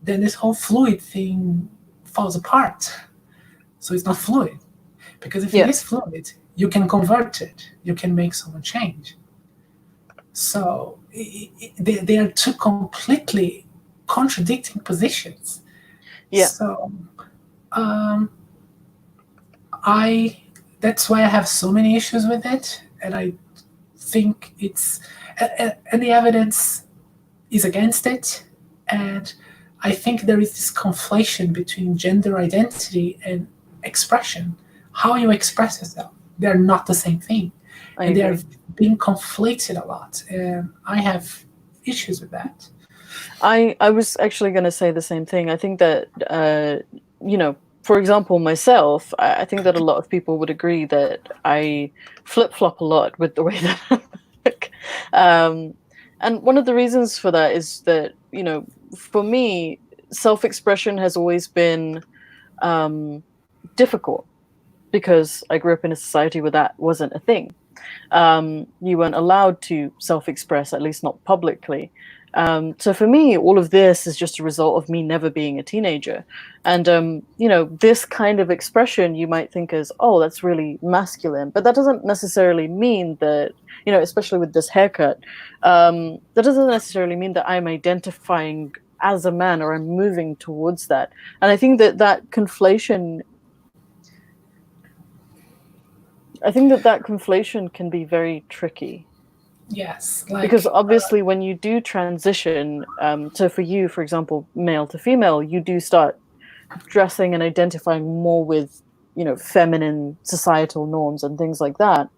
then this whole fluid thing falls apart. So it's not fluid. Because if it Yeah. is fluid, you can convert it. You can make someone change. So they are two completely contradicting positions. Yeah. So um, I that's why I have so many issues with it, and I think it's and the evidence is against it, and I think there is this conflation between gender identity and expression. How you express yourself, they're not the same thing, I and they are agree. being conflated a lot, and I have issues with that. I was actually going to say the same thing. I think that you know, for example, myself, I think that a lot of people would agree that I flip flop a lot with the way that I look. Um, and one of the reasons for that is that for me, self expression has always been um, difficult because I grew up in a society where that wasn't a thing. You weren't allowed to self-express, at least not publicly. So for me, all of this is just a result of me never being a teenager. And this kind of expression you might think is, oh, that's really masculine, but that doesn't necessarily mean that, especially with this haircut, that doesn't necessarily mean that I'm identifying as a man or I'm moving towards that. And I think that conflation can be very tricky Yes, because like obviously when you do transition, so for you, for example, male to female, you do start dressing and identifying more with feminine societal norms and things like that.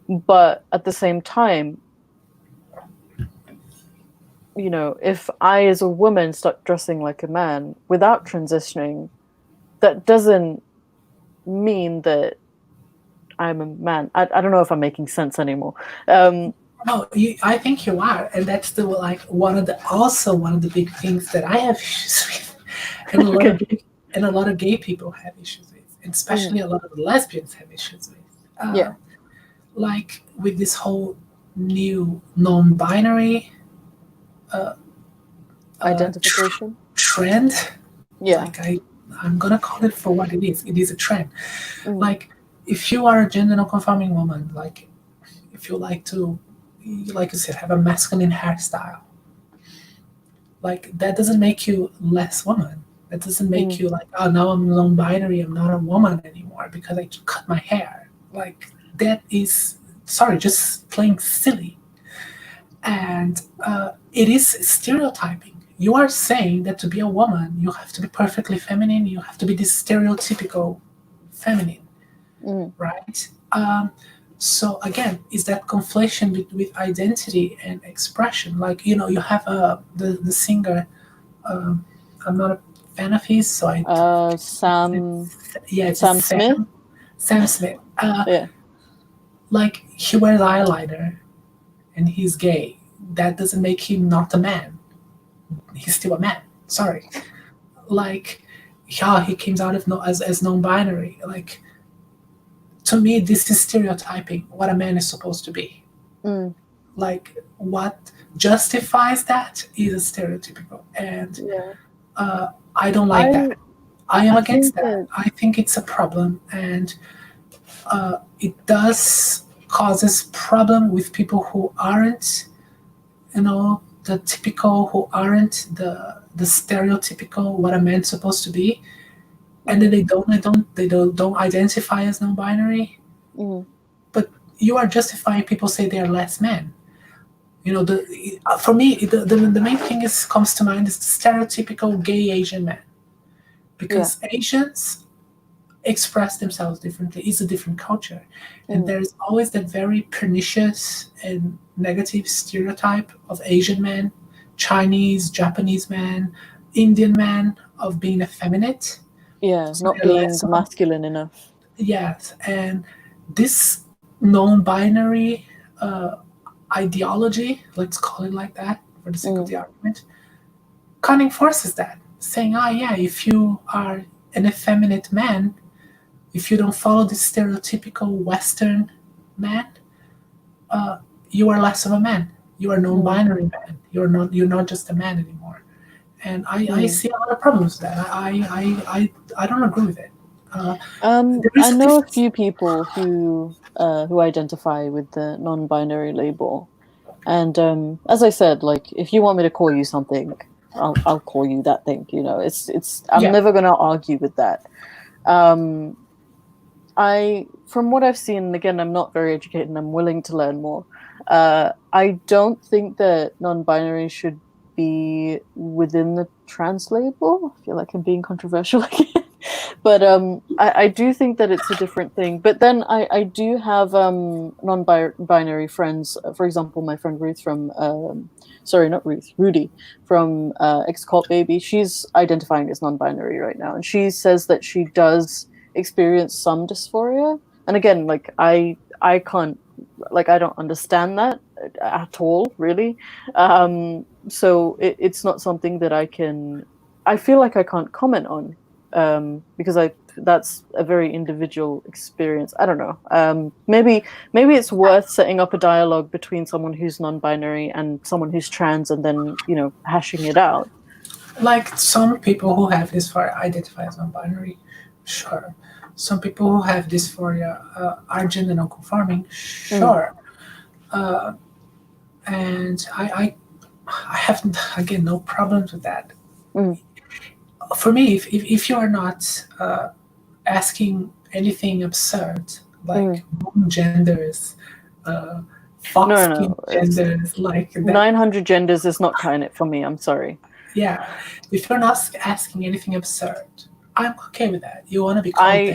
But at the same time, if I as a woman start dressing like a man without transitioning, that doesn't mean that I'm a man. I don't know if I'm making sense anymore. no, I think you are, and that's the like one of the big things that I have issues with, and Okay. a lot of gay people have issues with, and Mm, especially a lot of lesbians have issues with. yeah. Like with this whole new non-binary Identification. trend. Yeah. Like I'm gonna call it for what it is. It is a trend. Mm, Like if you are a gender non-conforming woman, like if you like you said, have a masculine hairstyle, like that doesn't make you less woman. That doesn't make mm, you like, oh, now I'm non-binary. I'm not a woman anymore because I cut my hair. Like that is sorry, just plain silly. And it is stereotyping. You are saying that to be a woman, you have to be perfectly feminine. You have to be this stereotypical feminine, mm. right? So again, is that conflation with identity and expression? Like you have the singer. Um, I'm not a fan of his, so I Sam yeah, it's a Sam Smith. Sam Smith. Yeah. Like he wears eyeliner and he's gay. that doesn't make him not a man. He's still a man. Sorry. Like, yeah, he came out as non-binary. Like, to me, this is stereotyping what a man is supposed to be. Like, what justifies that is stereotypical, and I don't like that. I am against that. I think it's a problem, and it does causes problem with people who aren't, the typical, who aren't the stereotypical what a man's supposed to be, and then they don't identify as non-binary. But you are justifying people say they are less men. For me, the main thing comes to mind is the stereotypical gay Asian man, because Asians express themselves differently. It's a different culture, and there's always that very pernicious and negative stereotype of Asian men, Chinese, Japanese man, Indian man, of being effeminate. Not being masculine enough. Yes, and this non-binary ideology, let's call it like that for the sake of the argument, kind of enforces that, saying, if you are an effeminate man, if you don't follow this stereotypical Western man, you are less of a man. You are non-binary man. You're not just a man anymore. And I see a lot of problems with that. I don't agree with it. I know a few people who identify with the non-binary label, and as I said, like, if you want me to call you something, I'll call you that thing. I'm never gonna argue with that. From what I've seen, and again, I'm not very educated and I'm willing to learn more. I don't think that non-binary should be within the trans label. I feel like I'm being controversial again. But I do think that it's a different thing. But then I do have non-binary friends. For example, my friend Ruth from, Rudy from Ex-Cult Baby. She's identifying as non-binary right now. And she says that she does experience some dysphoria. And again, like, I can't, like, I don't understand that at all, really. So it's not something that I feel like I can't comment on. Because that's a very individual experience. I don't know. Maybe it's worth setting up a dialogue between someone who's non-binary and someone who's trans, and then hashing it out. Like, some people who have dysphoria identify as non-binary, sure. Some people who have dysphoria are gender non-conforming, sure. And I have, again, no problems with that. For me, if you are not asking anything absurd, like genders, genders, like that, 900 genders is not kind of for me. I'm sorry. Yeah, if you're not asking anything absurd, I'm okay with that. You want to be called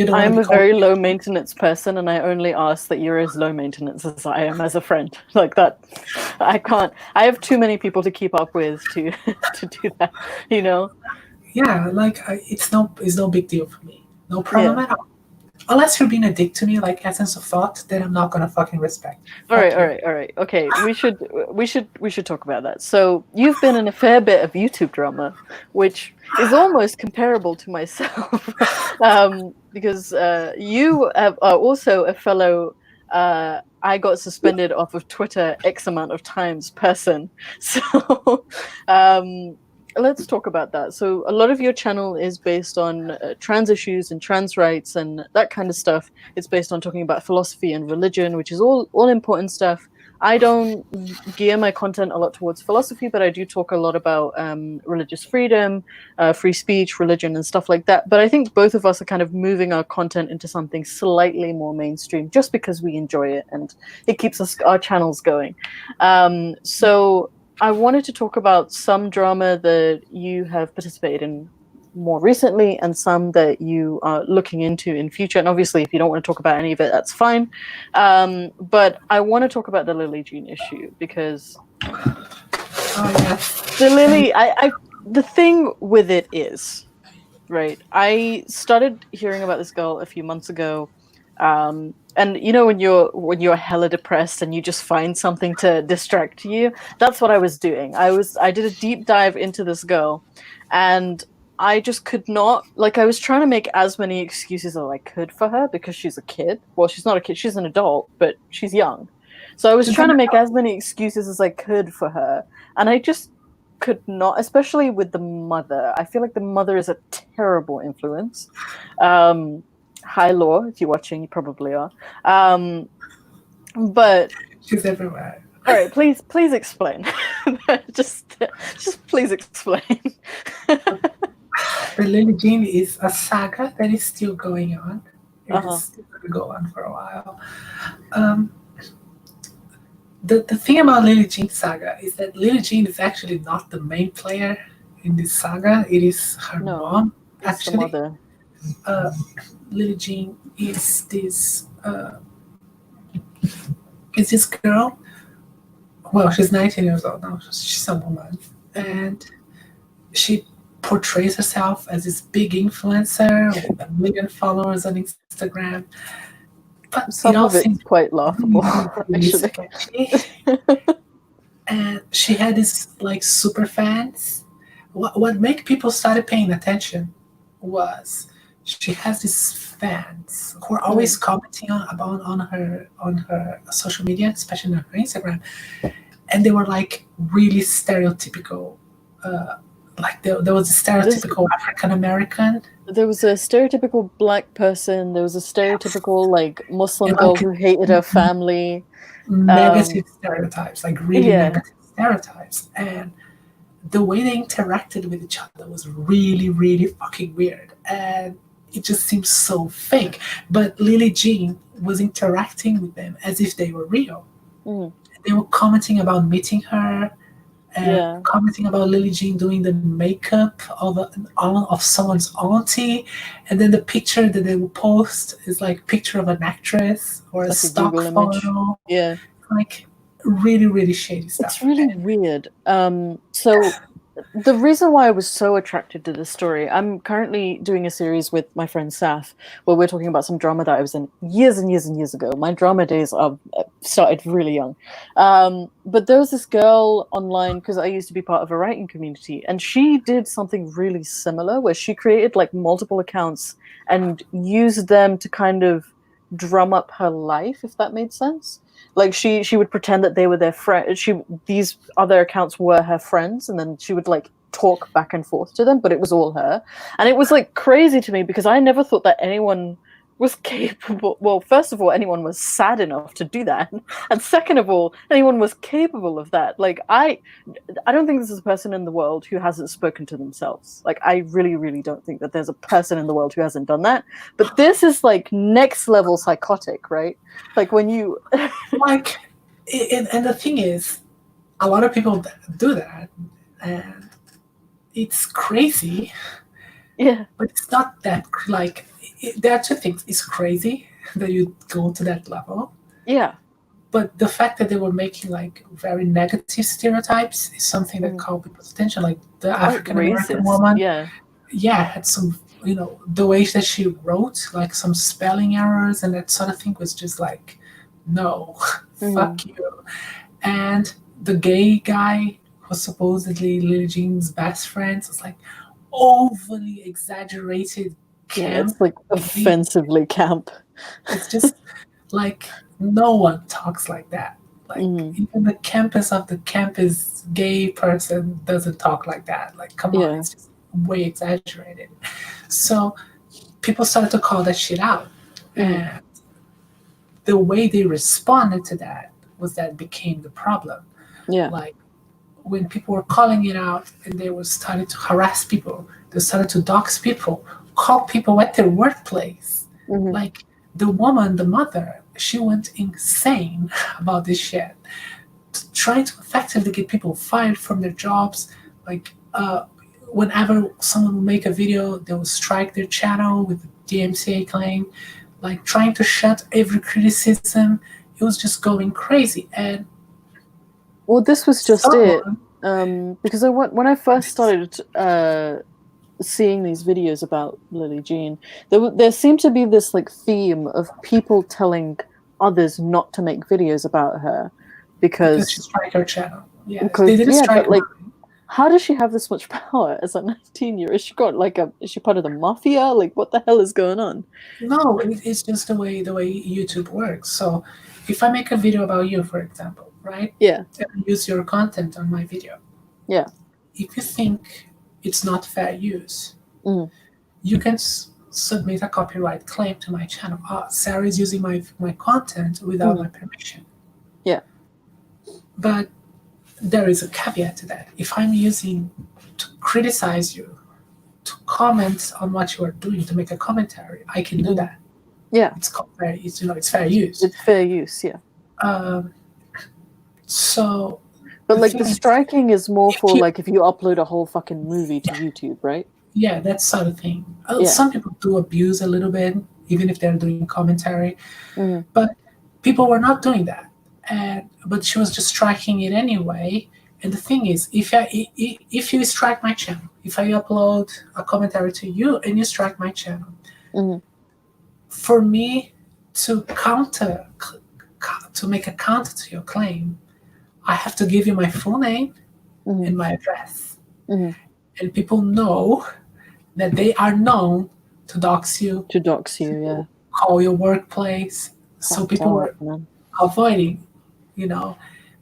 I'm a very low maintenance person, and I only ask that you're as low maintenance as I am as a friend. Like that, I can't. I have too many people to keep up with to do that. Yeah, like, it's no big deal for me. No problem at all. Unless you're being a dick to me, like Essence of Thought, then I'm not gonna fucking respect. All right. Okay, we should talk about that. So you've been in a fair bit of YouTube drama, which is almost comparable to myself, because you are also a fellow. I got suspended off of Twitter X amount of times person. So let's talk about that. So a lot of your channel is based on trans issues and trans rights and that kind of stuff. It's based on talking about philosophy and religion, which is all important stuff. I don't gear my content a lot towards philosophy, but I do talk a lot about religious freedom, free speech, religion, and stuff like that. But I think both of us are kind of moving our content into something slightly more mainstream, just because we enjoy it and it keeps our channels going. So I wanted to talk about some drama that you have participated in more recently and some that you are looking into in future. And obviously, if you don't want to talk about any of it, that's fine. But I want to talk about the Lillee Jean issue because the Lillee, the thing with it is, right, I started hearing about this girl a few months ago. And when you're hella depressed and you just find something to distract you, that's what I was doing. I did a deep dive into this girl, and I just could not, like, I was trying to make as many excuses as I could for her because she's a kid. Well, she's not a kid, she's an adult, but she's young. So I was She's trying an to make adult. as many excuses as I could for her, and I just could not, especially with the mother. I feel like the mother is a terrible influence. Hi, Law, if you're watching, you probably are. But She's everywhere. all right, please explain. just please explain. The Lillee Jean is a saga that is still going on. It Uh-huh. is still going to go on for a while. Um, the thing about Lillee Jean saga is that Lillee Jean is actually not the main player in this saga. It is her No, mom, it's the actually. mother. Lillee Jean is this girl. Well, she's 19 years old now. She's a woman, and she portrays herself as this big influencer with 1 million followers on Instagram. But Some it all of it's seems quite laughable, really actually. sketchy. And she had these like super fans. What made people started paying attention was she has these fans who are always commenting on her social media, especially on her Instagram, and they were like really stereotypical. Like there was a stereotypical African American. There was a stereotypical black person. There was a stereotypical like Muslim And girl like who hated her family. negative stereotypes, like really Yeah, negative stereotypes. And the way they interacted with each other was really, really fucking weird. And it just seems so fake. But Lillee Jean was interacting with them as if they were real. mm, They were commenting about meeting her and yeah. commenting about Lillee Jean doing the makeup of someone's auntie, and then the picture that they will post is like picture of an actress or a Like a stock Google image. photo, Yeah. like really really shady It's stuff. really weird. So the reason why I was so attracted to this story, I'm currently doing a series with my friend Saf, where we're talking about some drama that I was in years and years and years ago. My drama days are started really young. But there was this girl online, because I used to be part of a writing community, and she did something really similar, where she created like multiple accounts and used them to kind of drum up her life, if that made sense. Like she would pretend that they were their friend. These other accounts were her friends, and then she would like talk back and forth to them, but it was all her. And it was like crazy to me because I never thought that anyone was capable. Well, first of all, anyone was sad enough to do that, and second of all, anyone was capable of that. Like I don't think there's a person in the world who hasn't spoken to themselves. Like I really, really don't think that there's a person in the world who hasn't done that. But this is like next level psychotic, right? Like when you Like, and the thing is, a lot of people do that, and it's crazy, yeah. but it's not that like. There are two things. It's crazy that you go to that level, Yeah. but the fact that they were making like very negative stereotypes is something that caught people's attention. Like the Quite African American racist. woman, Yeah. yeah, had some, the way that she wrote, like some spelling errors and that sort of thing was just like, no, fuck you. And the gay guy who was supposedly Lillee Jean's best friend was like overly exaggerated Yeah, camp. it's like offensively camp. It's just like no one talks like that. Like even the campus of the campus gay person doesn't talk like that. Like come on, Yeah. it's just way exaggerated. So people started to call that shit out. And the way they responded to that was that became the problem. Yeah. Like when people were calling it out and they were starting to harass people, they started to dox people, call people at their workplace. Like the woman, the mother, she went insane about this shit, trying to effectively get people fired from their jobs. Like whenever someone would make a video, they would strike their channel with a DMCA claim, like trying to shut every criticism. It was just going crazy. And well, this was just it. someone, Because when I first started seeing these videos about Lillee Jean, there seemed to be this like theme of people telling others not to make videos about her Because she because strike her channel. Yeah, they didn't strike but like, mine. how does she have this much power as a 19-year-old? Is she got like is she part of the mafia? Like, what the hell is going on? No, it's just the way YouTube works. So, if I make a video about you, for example, right? Yeah, And I use your content on my video. yeah. If you think it's not fair use, Mm. you can submit a copyright claim to my channel. Sarah is using my content without my permission. Yeah. But there is a caveat to that. If I'm using to criticize you, to comment on what you are doing, to make a commentary, I can do that. Yeah. It's called fair. It's fair use. It's fair use. Yeah. So. But like the striking is more for like if you upload a whole fucking movie to YouTube, right? Yeah, that sort of thing. Some people do abuse a little bit, even if they're doing commentary. But people were not doing that. But she was just striking it anyway. And the thing is, if you strike my channel, if I upload a commentary to you and you strike my channel, for me to make a counter to your claim, I have to give you my full name and my address. And people know that they are known to dox you. Yeah. Call your workplace. So people were avoiding,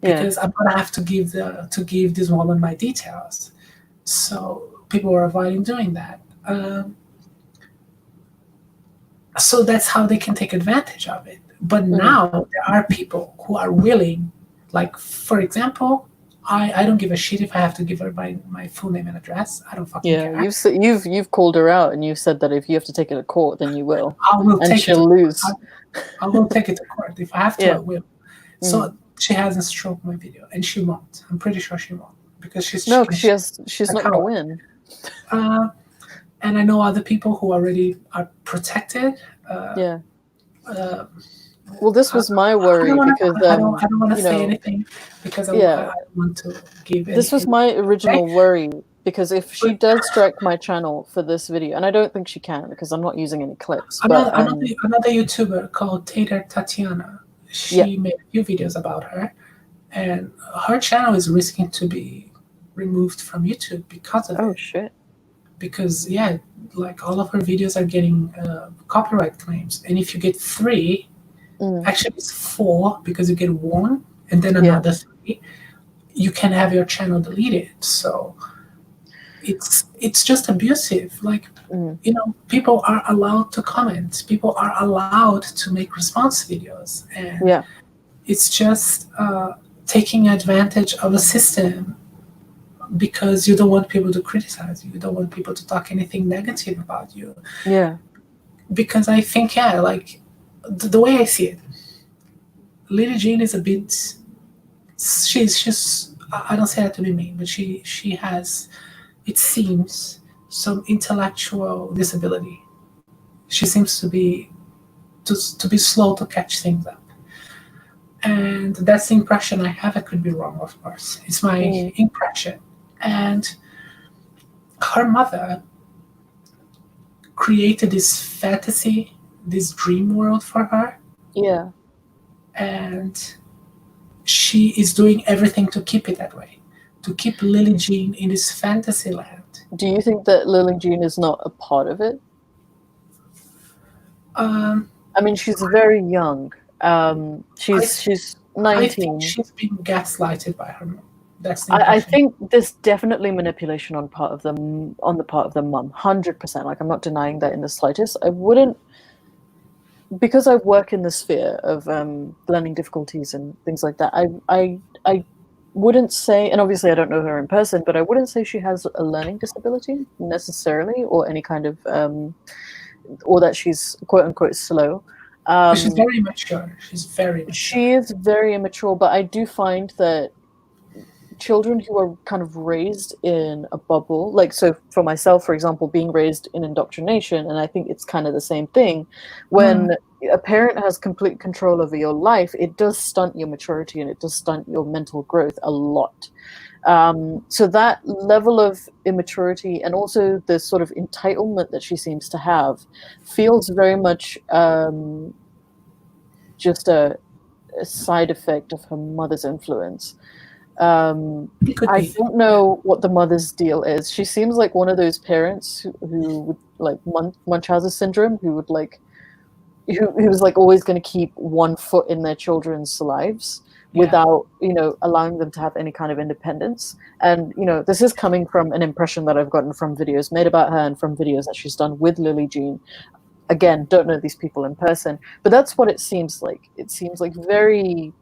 because I'm gonna have to give this woman my details. So people were avoiding doing that. So that's how they can take advantage of it. But now there are people who are willing, like, for example, I don't give a shit if I have to give her my full name and address. I don't fucking care. You've called her out and you've said that if you have to take it to court, then you will. I will and take she'll it lose. I will take it to court. If I have to, I will. So she hasn't stroked my video, and she won't. I'm pretty sure she won't, because she's not gonna win. And I know other people who already are protected. Well, this was my worry because I don't want to say anything because I want to give. This was my original worry, because if she does strike my channel for this video, and I don't think she can because I'm not using any clips. Another YouTuber called Tater Tatiana, she made a few videos about her, and her channel is risking to be removed from YouTube because of it. Oh shit! Because like all of her videos are getting copyright claims, and if you get 3. Actually, it's 4 because you get 1 and then another 3. You can have your channel deleted. So it's just abusive. Like people are allowed to comment. People are allowed to make response videos, and it's just taking advantage of a system because you don't want people to criticize you. You don't want people to talk anything negative about you. Yeah. Because I think like. The way I see it, Lillee Jean is a bit. She's. I don't say that to be mean, but she has, it seems, some intellectual disability. She seems to be slow to catch things up, and that's the impression I have. I could be wrong, of course. It's my impression, and her mother created this fantasy. This dream world for her. Yeah. And she is doing everything to keep it that way, to keep Lillee Jean in this fantasy land. Do you think that Lillee Jean is not a part of it? I mean, she's very young. She's 19. I think she's being gaslighted by her mom. I think there's definitely manipulation on the part of the mum, 100%. Like, I'm not denying that in the slightest. I wouldn't. Because I work in the sphere of learning difficulties and things like that, I wouldn't say, and obviously I don't know her in person, but I wouldn't say she has a learning disability necessarily, or any kind of, or that she's quote unquote slow. She's very mature. She's very mature. She is very immature, but I do find that children who are kind of raised in a bubble, like, so for myself, for example, being raised in indoctrination, and I think it's kind of the same thing, when a parent has complete control over your life, it does stunt your maturity and it does stunt your mental growth a lot. So that level of immaturity and also the sort of entitlement that she seems to have feels very much just a side effect of her mother's influence. I don't know what the mother's deal is. She seems like one of those parents who would like Munchausen syndrome, who would like who's like always going to keep one foot in their children's lives without, you know, allowing them to have any kind of independence. And, you know, this is coming from an impression that I've gotten from videos made about her and from videos that she's done with Lillee Jean. Again, don't know these people in person, but that's what it seems like. It seems like very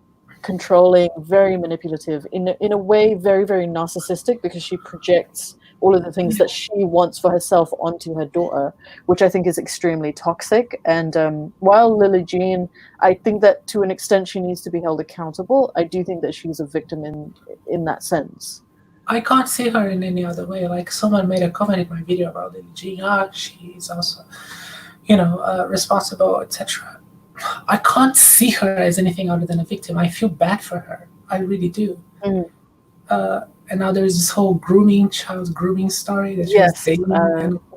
controlling, very manipulative, in a way very, very narcissistic, because she projects all of the things that she wants for herself onto her daughter, which I think is extremely toxic. And while Lillee Jean, I think that to an extent she needs to be held accountable, I do think that she's a victim in that sense. I can't see her in any other way. Like, someone made a comment in my video about Lillee Jean, she's also, you know, responsible, etc. I can't see her as anything other than a victim. I feel bad for her. I really do. And now there's this whole child grooming story that she's dating.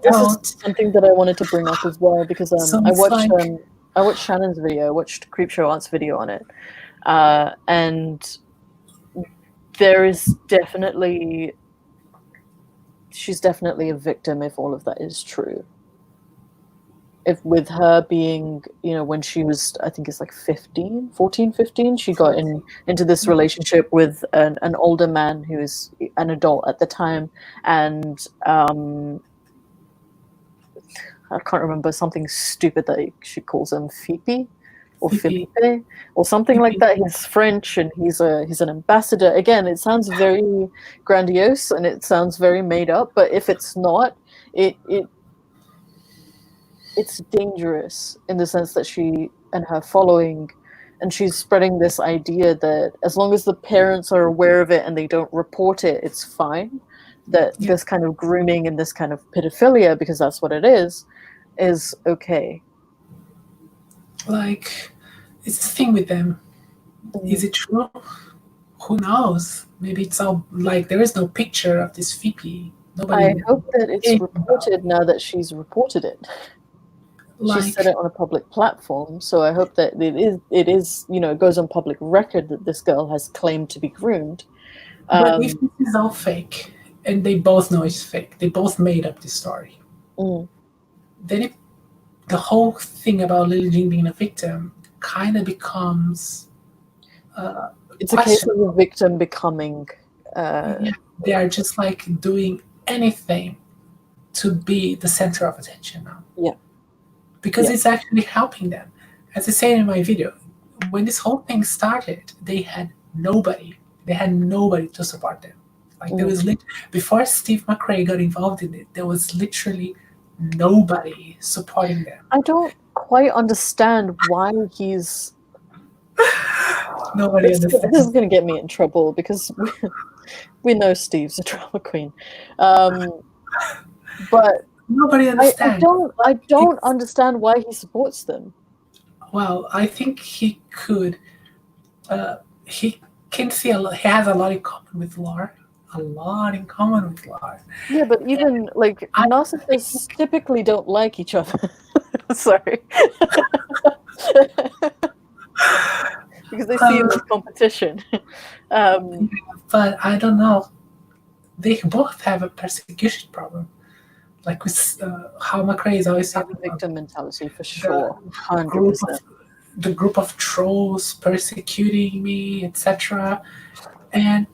This is something that I wanted to bring up as well, because I watched Shannon's video, I watched Creepshow Art's video on it, and there is she's definitely a victim if all of that is true. If with her being, you know, when she was, I think it's like 14, 15, she got into this relationship with an older man who was an adult at the time, and I can't remember, something stupid that she calls him Fipi or Felipe or something like that. He's French and he's an ambassador. Again, it sounds very grandiose and it sounds very made up, but if it's not, it's dangerous in the sense that she and her following, and she's spreading this idea that as long as the parents are aware of it and they don't report it, it's fine. That this kind of grooming and this kind of pedophilia, because that's what it is okay. Like, it's the thing with them. Is it true? Who knows? Maybe it's all like there is no picture of this Fipi. I hope that it's reported now that she's reported it. She said it on a public platform, so I hope that it is, you know, it goes on public record that this girl has claimed to be groomed. But if this is all fake, and they both know it's fake, they both made up this story, then the whole thing about Lillee Jean being a victim kind of becomes it's a case of a victim becoming they are just like doing anything to be the center of attention now. Because it's actually helping them. As I said in my video, when this whole thing started, they had nobody to support them. Like, there was before Steve McRae got involved in it, there was literally nobody supporting them. I don't quite understand why he's nobody understands. This is going to get me in trouble because we know Steve's a drama queen, but nobody understands. I don't understand why he supports them. Well, I think he could. He can see a lot. He has a lot in common with Laura. Yeah, but even like narcissists typically don't like each other. Sorry. Because they see it as competition. But I don't know. They both have a persecution problem. Like with how McRae is always talking about victim mentality, for sure. 100%. The group of trolls persecuting me, etc. And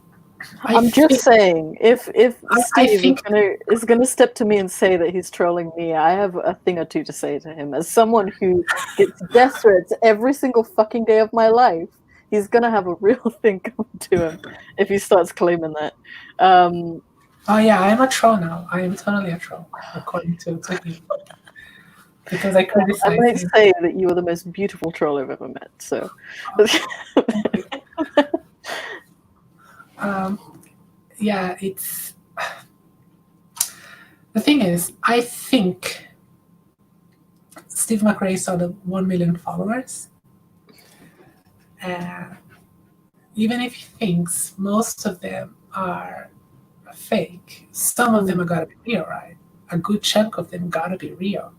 I'm just saying, if Steve is gonna step to me and say that he's trolling me, I have a thing or two to say to him. As someone who gets death threats every single fucking day of my life, he's gonna have a real thing come to him if he starts claiming that. Oh yeah, I'm a troll now. I am totally a troll, according to him. Because I criticize I might say that you are the most beautiful troll I've ever met. So. yeah, it's the thing is, I think Steve McRae saw the 1 million followers. And even if he thinks most of them are fake, some of them are gotta be real, right? A good chunk of them gotta be real.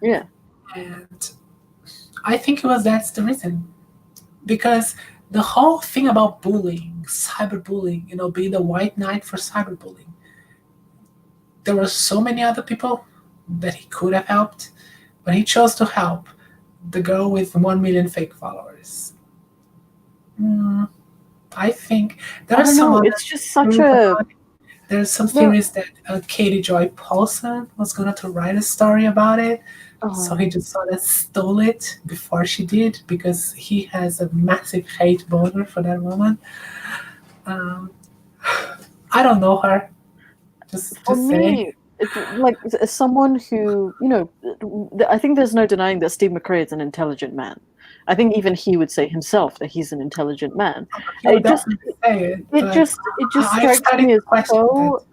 Yeah. And I think that's the reason. Because the whole thing about bullying, cyberbullying, being the white knight for cyberbullying, there were so many other people that he could have helped, but he chose to help the girl with 1 million fake followers. I think I don't know. It's just such a. There's some theories that Katie Joy Paulson was going to write a story about it. So he just sort of stole it before she did, because he has a massive hate boner for that woman. I don't know her. For me, it's like, as someone who, I think there's no denying that Steve McRae is an intelligent man. I think even he would say himself that he's an intelligent man. It just strikes me as so.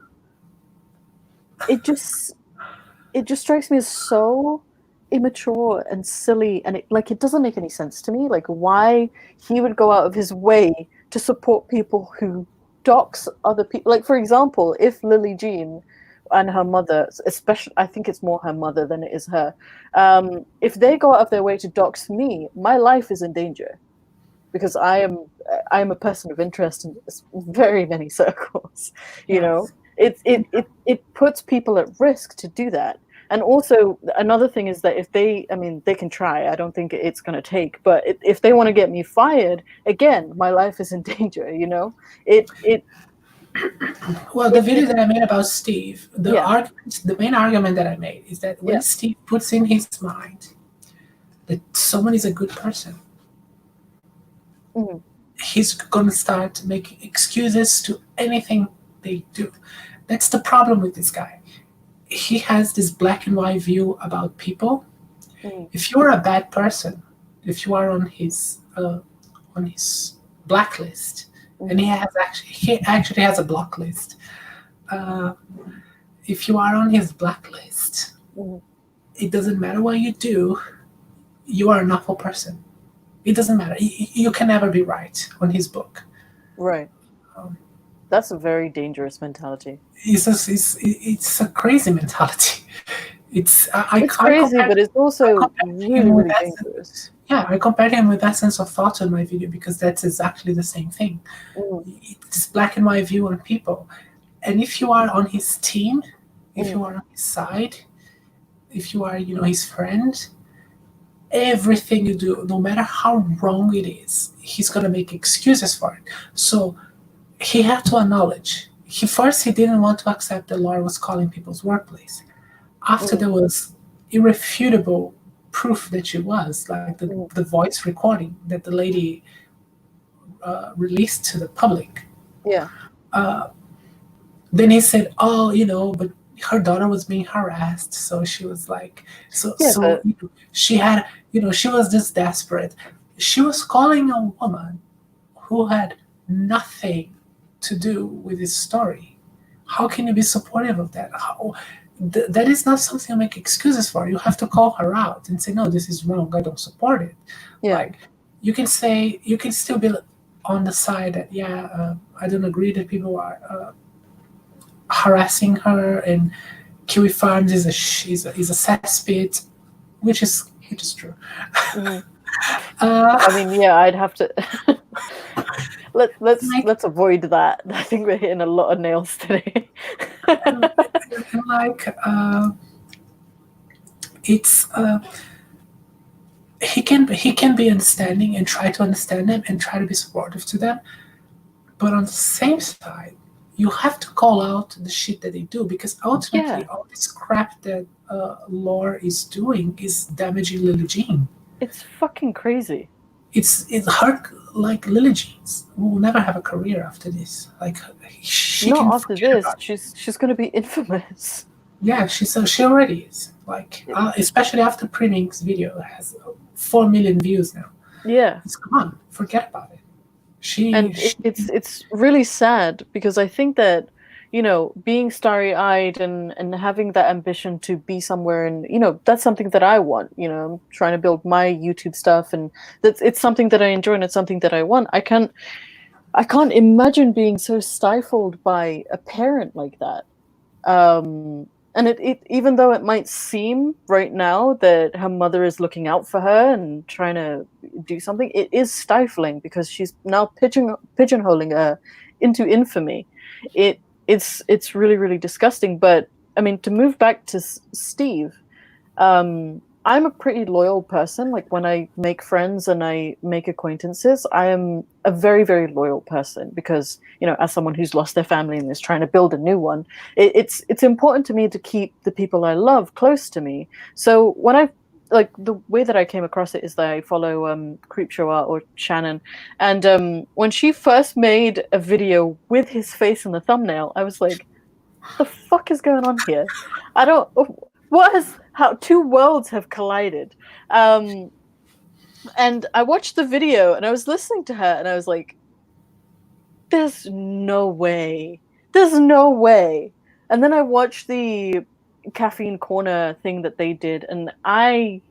It just strikes me as so immature and silly, and it doesn't make any sense to me. Like, why he would go out of his way to support people who dox other people. Like, for example, if Lillee Jean and her mother, especially, I think it's more her mother than it is her, if they go out of their way to dox me, my life is in danger, because I am a person of interest in very many circles. You know, it puts people at risk to do that. And also, another thing is that if they can try. I don't think it's going to take. But if they want to get me fired, again, my life is in danger. Well, the video that I made about Steve, the main argument that I made is that when Steve puts in his mind that someone is a good person, he's going to start making excuses to anything they do. That's the problem with this guy. He has this black and white view about people. If you're a bad person, if you are on his blacklist, and he actually has a block list. If you are on his blacklist, it doesn't matter what you do. You are an awful person. It doesn't matter. You can never be right on his book. Right. That's a very dangerous mentality. It's a crazy mentality. It's crazy, but it's also really, really dangerous. Yeah, I compared him with Essence of Thought in my video, because that's exactly the same thing. It's black and white view on people. And if you are on his team, if you are on his side, if you are, his friend, everything you do, no matter how wrong it is, he's going to make excuses for it. So he had to acknowledge. He didn't want to accept that Laura was calling people's workplace. After there was irrefutable proof that she was, like the voice recording that the lady released to the public. Yeah. Then he said, but her daughter was being harassed, so she was like, she had, she was just desperate. She was calling a woman who had nothing to do with his story. How can you be supportive of that? That is not something you make excuses for. You have to call her out and say, no, this is wrong. I don't support it. Yeah. Like, you can still be on the side that, I don't agree that people are harassing her, and Kiwi Farms is a cesspit, which is true. I'd have to. Let's avoid that. I think we're hitting a lot of nails today. He can be understanding and try to understand them and try to be supportive to them, but on the same side, you have to call out the shit that they do, because ultimately all this crap that Laura is doing is damaging Lillee Jean. It's fucking crazy. It's her, like, Lillee Jean will never have a career after this. Like, not after this. She's going to be infamous. Yeah, she already is. Like, especially after Priming's video has 4 million views now. Yeah, it's gone. Forget about it. It's really sad because I think that, you know, being starry-eyed and having that ambition to be somewhere, and you know, that's something that I want. You know, I'm trying to build my YouTube stuff, and it's something that I enjoy and it's something that I want. I can't imagine being so stifled by a parent like that. And it even though it might seem right now that her mother is looking out for her and trying to do something, it is stifling because she's now pigeonholing her into infamy. It's really, really disgusting. But I mean, to move back to Steve, I'm a pretty loyal person. Like when I make friends and I make acquaintances, I am a very, very loyal person because, you know, as someone who's lost their family and is trying to build a new one, it's important to me to keep the people I love close to me. So when I like the way that I came across it is that I follow Creepshow Art or Shannon, and when she first made a video with his face in the thumbnail, I was like, "The fuck is going on here? I don't." What has how two worlds have collided? And I watched the video and I was listening to her and I was like, "There's no way. There's no way." And then I watched the Caffeine Corner thing that they did, and I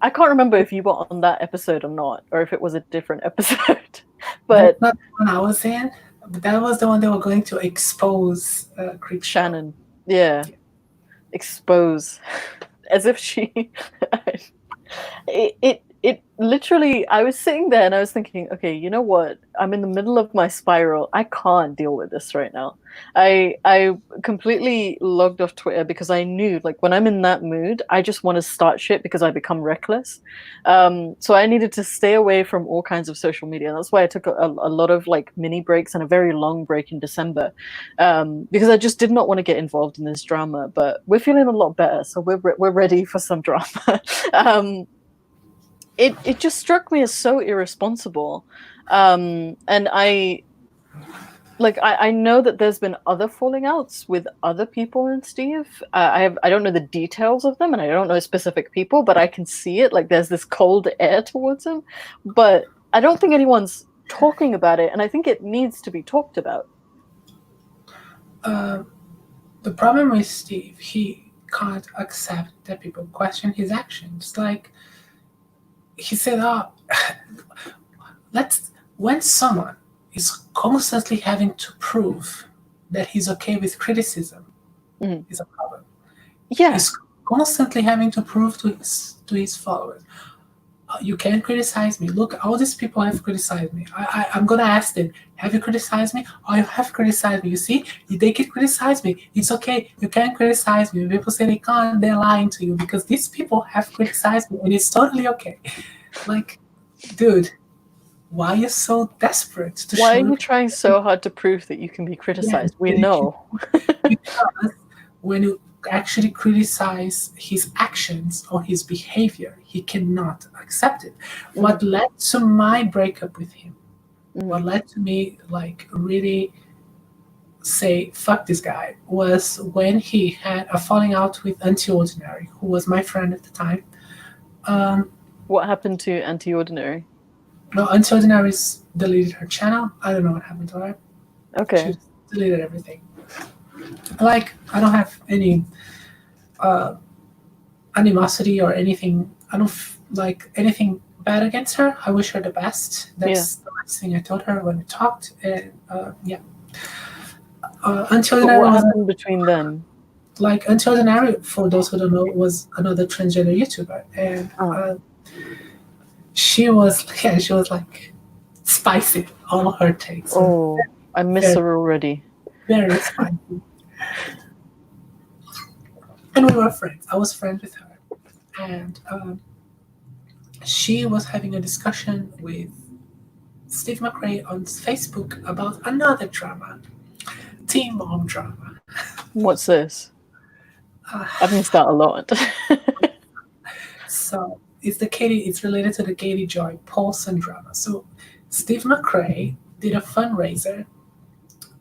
can't remember if you were on that episode or not, or if it was a different episode. But that's not the one I was in. But that was the one they were going to expose Shannon, yeah. Expose, as if she it literally, I was sitting there and I was thinking, okay, you know what, I'm in the middle of my spiral, I can't deal with this right now. I completely logged off Twitter because I knew, like, when I'm in that mood, I just want to start shit because I become reckless. So I needed to stay away from all kinds of social media, and that's why I took a lot of like mini breaks and a very long break in December, because I just did not want to get involved in this drama. But we're feeling a lot better, so we're ready for some drama. It just struck me as so irresponsible, and I know that there's been other falling outs with other people and Steve. I don't know the details of them, and I don't know specific people, but I can see it. Like there's this cold air towards him, but I don't think anyone's talking about it, and I think it needs to be talked about. The problem with Steve, he can't accept that people question his actions. Like he said, "Oh, when someone is constantly having to prove that he's okay with criticism, is a problem. Yeah, he's constantly having to prove to his followers, you can't criticize me. Look, all these people have criticized me. I'm gonna ask them, have you criticized me? Oh, you have criticized me. You see, they can criticize me. It's okay. You can't criticize me. People say they can't. They're lying to you because these people have criticized me, and it's totally okay." Like, dude, why are you so desperate to why show? are you trying so hard to prove that you can be criticized? We know. Because when you actually criticize his actions or his behavior, he cannot accept it. What led to my breakup with him, what led to me like really say fuck this guy, was when he had a falling out with Anti-Ordinary, who was my friend at the time. What happened to Anti-Ordinary? No, Anti-Ordinary's deleted her channel. I don't know what happened to her. Okay. She deleted everything. Like, I don't have any animosity or anything. I don't like anything bad against her. I wish her the best. That's the last thing I told her when we talked. And Anti-Ordinary. What happened between them? Like, Anti-Ordinary, for those who don't know, was another transgender YouTuber, and she was like spicy. All her takes. Oh, I miss her already. Very spicy. And we were friends. I was friends with her. And she was having a discussion with Steve McRae on Facebook about another drama. Teen mom drama. What's this? I've missed out a lot. So it's related to the Katie Joy Paulson drama. So Steve McRae did a fundraiser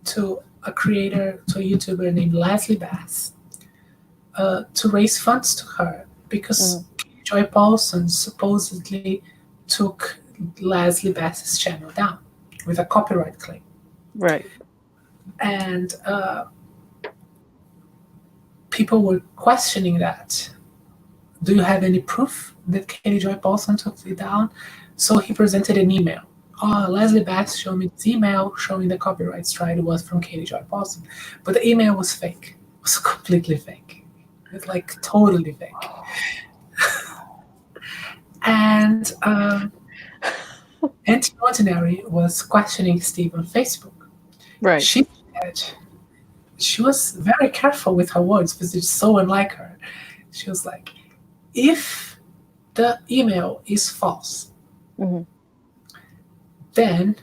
to a YouTuber named Leslie Bass, to raise funds to her because Joy Paulson supposedly took Leslie Bass's channel down with a copyright claim. Right. And people were questioning that. Do you have any proof that Katie Joy Paulson took it down? So he presented an email. Leslie Bass showed me this email showing the copyright strike. It was from Katie Joy Paulson. But the email was fake. It was completely fake. It was like totally fake. And Anti-Ordinary was questioning Steve on Facebook. Right. She said, she was very careful with her words because it's so unlike her. She was like, if the email is false, Mm-hmm. then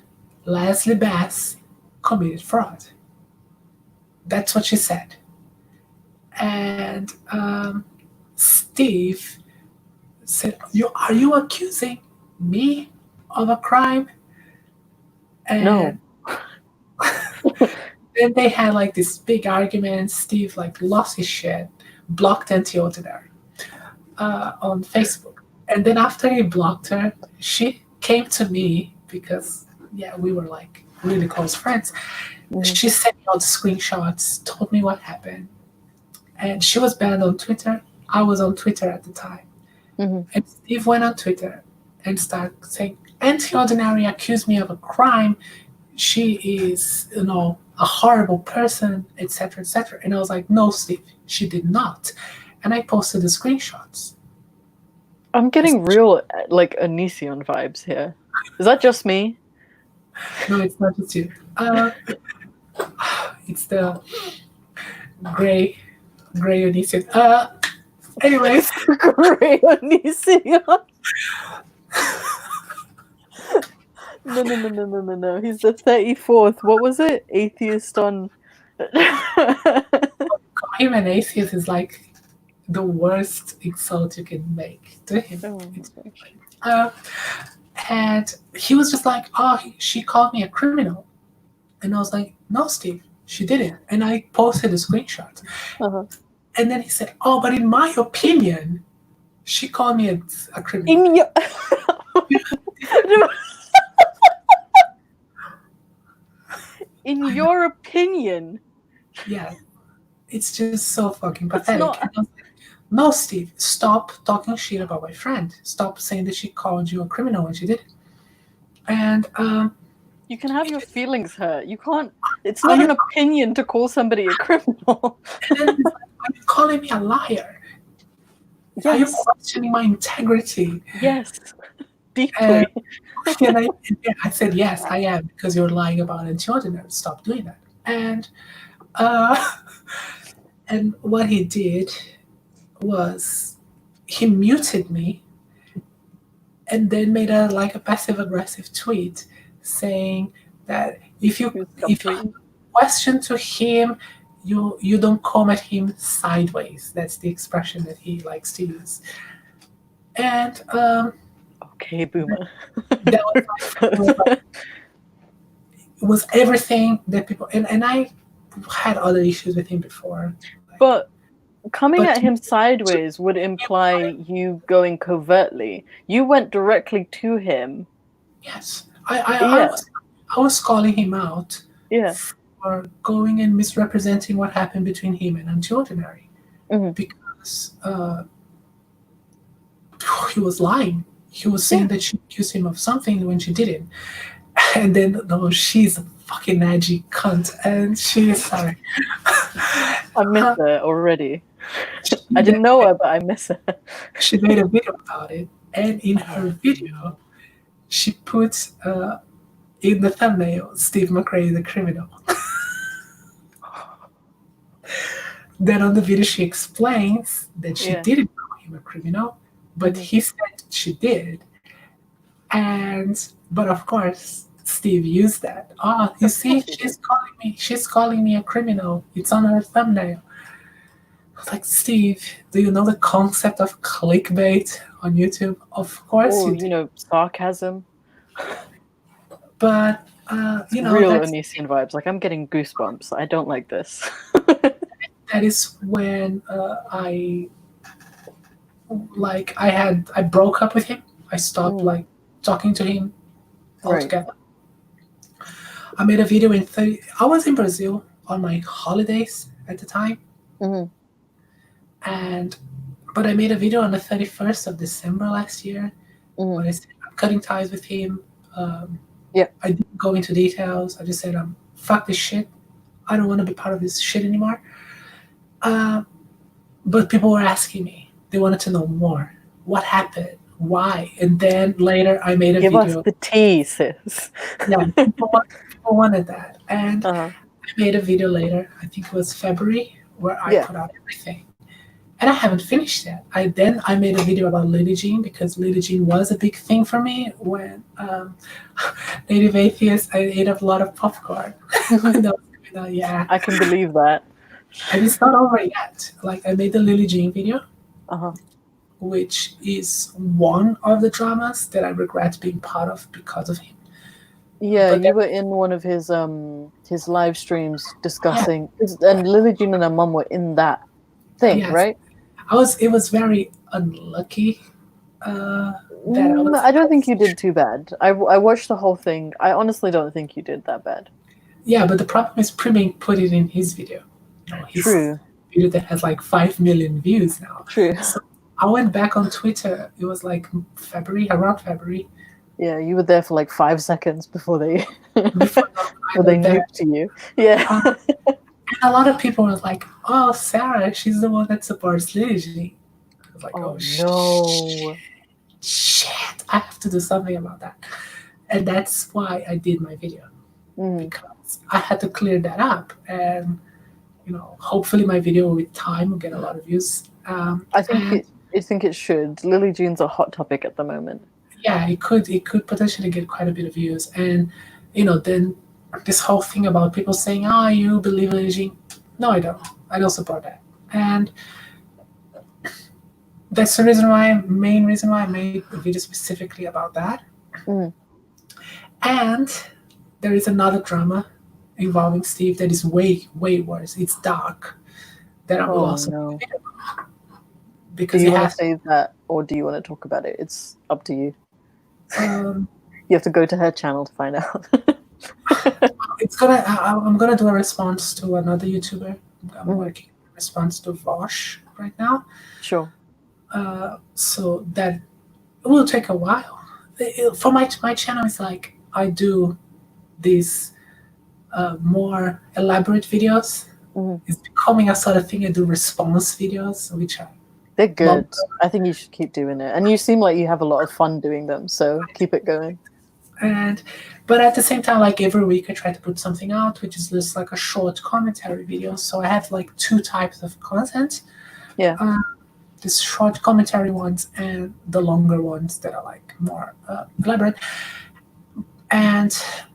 Leslie Bass committed fraud. That's what she said. And Steve said, are you accusing me of a crime? And No. then they had like this big argument. Steve like lost his shit, blocked Anti-Ordinary on Facebook. And then after he blocked her, she came to me because, yeah, we were like really close friends. Mm-hmm. She sent me all the screenshots, told me what happened. And she was banned on Twitter. I was on Twitter at the time. Mm-hmm. And Steve went on Twitter and started saying, Anti-Ordinary accused me of a crime. She is, a horrible person, etc., etc. And I was like, no, Steve, she did not. And I posted the screenshots. I'm getting real, like, Onision vibes here. Is that just me? No, it's not just you. It's the gray Onision. Anyways. Gray Onision. No. He's the 34th. What was it? Atheist on... Him an atheist is like the worst insult you can make to him. And he was just like, she called me a criminal. And I was like, no, Steve, she didn't. And I posted a screenshot. Uh-huh. And then he said, but in my opinion, she called me a criminal. In your... In your opinion? Yeah. It's just so fucking pathetic. No, Steve, stop talking shit about my friend. Stop saying that she called you a criminal when she did it. And you can have your feelings hurt. You can't. It's not an opinion to call somebody a criminal. And then are you calling me a liar? Yes. Are you questioning my integrity? Yes, deeply. And I said, yes, I am, because you're lying about Anti-Ordinary. Stop doing that. And what he did was he muted me and then made a passive-aggressive tweet saying that if you have a question to him, you don't come at him sideways. That's the expression that he likes to use. And okay, boomer. It was everything that people and I had other issues with him before. But coming at him sideways would imply you going covertly. You went directly to him. Yes. I was calling him out for going and misrepresenting what happened between him and Anti-Ordinary. Mm-hmm. Because he was lying. He was saying that she accused him of something when she didn't. And then, no, she's a fucking edgy cunt. And she's sorry. I miss her already. I didn't know her, but I miss her. She made a video about it. And in her video, she put in the thumbnail, Steve McRae, the criminal. Then on the video, she explains that she didn't call him a criminal, but he said she did. But of course, Steve used that. You see, she's calling me a criminal. It's on her thumbnail. I was like, Steve, do you know the concept of clickbait on YouTube? Of course you do. You know, sarcasm. But, real Onision vibes. Like, I'm getting goosebumps. I don't like this. That is when I broke up with him. I stopped talking to him Right. altogether. I made a video I was in Brazil on my holidays at the time, Mhm. but I made a video on the 31st of December last year. Mhm. When I said I'm cutting ties with him. Yeah. I didn't go into details. I just said, fuck this shit. I don't want to be part of this shit anymore. But people were asking me. They wanted to know more. What happened? Why? And then later I made a Give video. us the tea, sis. Yeah, people wanted that. And Uh-huh. I made a video later, I think it was February, where I Yeah. put out everything. And I haven't finished yet. I made a video about Lillee Jean, because Lillee Jean was a big thing for me when Native Atheist, I ate a lot of popcorn. Yeah. I can believe that. And it's not over yet. Like, I made the Lillee Jean video, Uh-huh. which is one of the dramas that I regret being part of because of him. Yeah, But you were in one of his live streams discussing, and Lillee Jean and her mum were in that thing, yes, right? it was very unlucky that I was. I don't think you did too bad. I watched the whole thing. I honestly don't think you did that bad. Yeah, but the problem is Priming put it in his video. His True. video that has like 5 million views now. True. So I went back on Twitter. It was like around February. Yeah, you were there for like 5 seconds before they Before they nuked you. Yeah. And a lot of people were like, "Oh, Sarah, she's the one that supports Lillee Jean." I was like, Oh "Oh no. shit! I have to do something about that." And that's why I did my video, because I had to clear that up. And hopefully my video with time will get a lot of views. I think it should. Lillee Jean's a hot topic at the moment. Yeah, it could potentially get quite a bit of views. And then this whole thing about people saying, "Oh, you believe in Lillee Jean?" No, I don't. I don't support that. And that's the main reason why I made a video specifically about that. And there is another drama involving Steve that is way, way worse. It's dark. That I will also make a video about. Because do you want to say that, or do you want to talk about it? It's up to you. You have to go to her channel to find out. I'm gonna do a response to another YouTuber. I'm working on a response to Vosh right now. Sure. So that will take a while. For my channel, it's like I do these more elaborate videos. It's becoming a sort of thing. I do response videos, which are they're good. I think you should keep doing it. And you seem like you have a lot of fun doing them, so keep it going. But at the same time, like every week I try to put something out, which is just like a short commentary video. So I have like 2 types of content. Yeah. These short commentary ones and the longer ones that are like more elaborate. And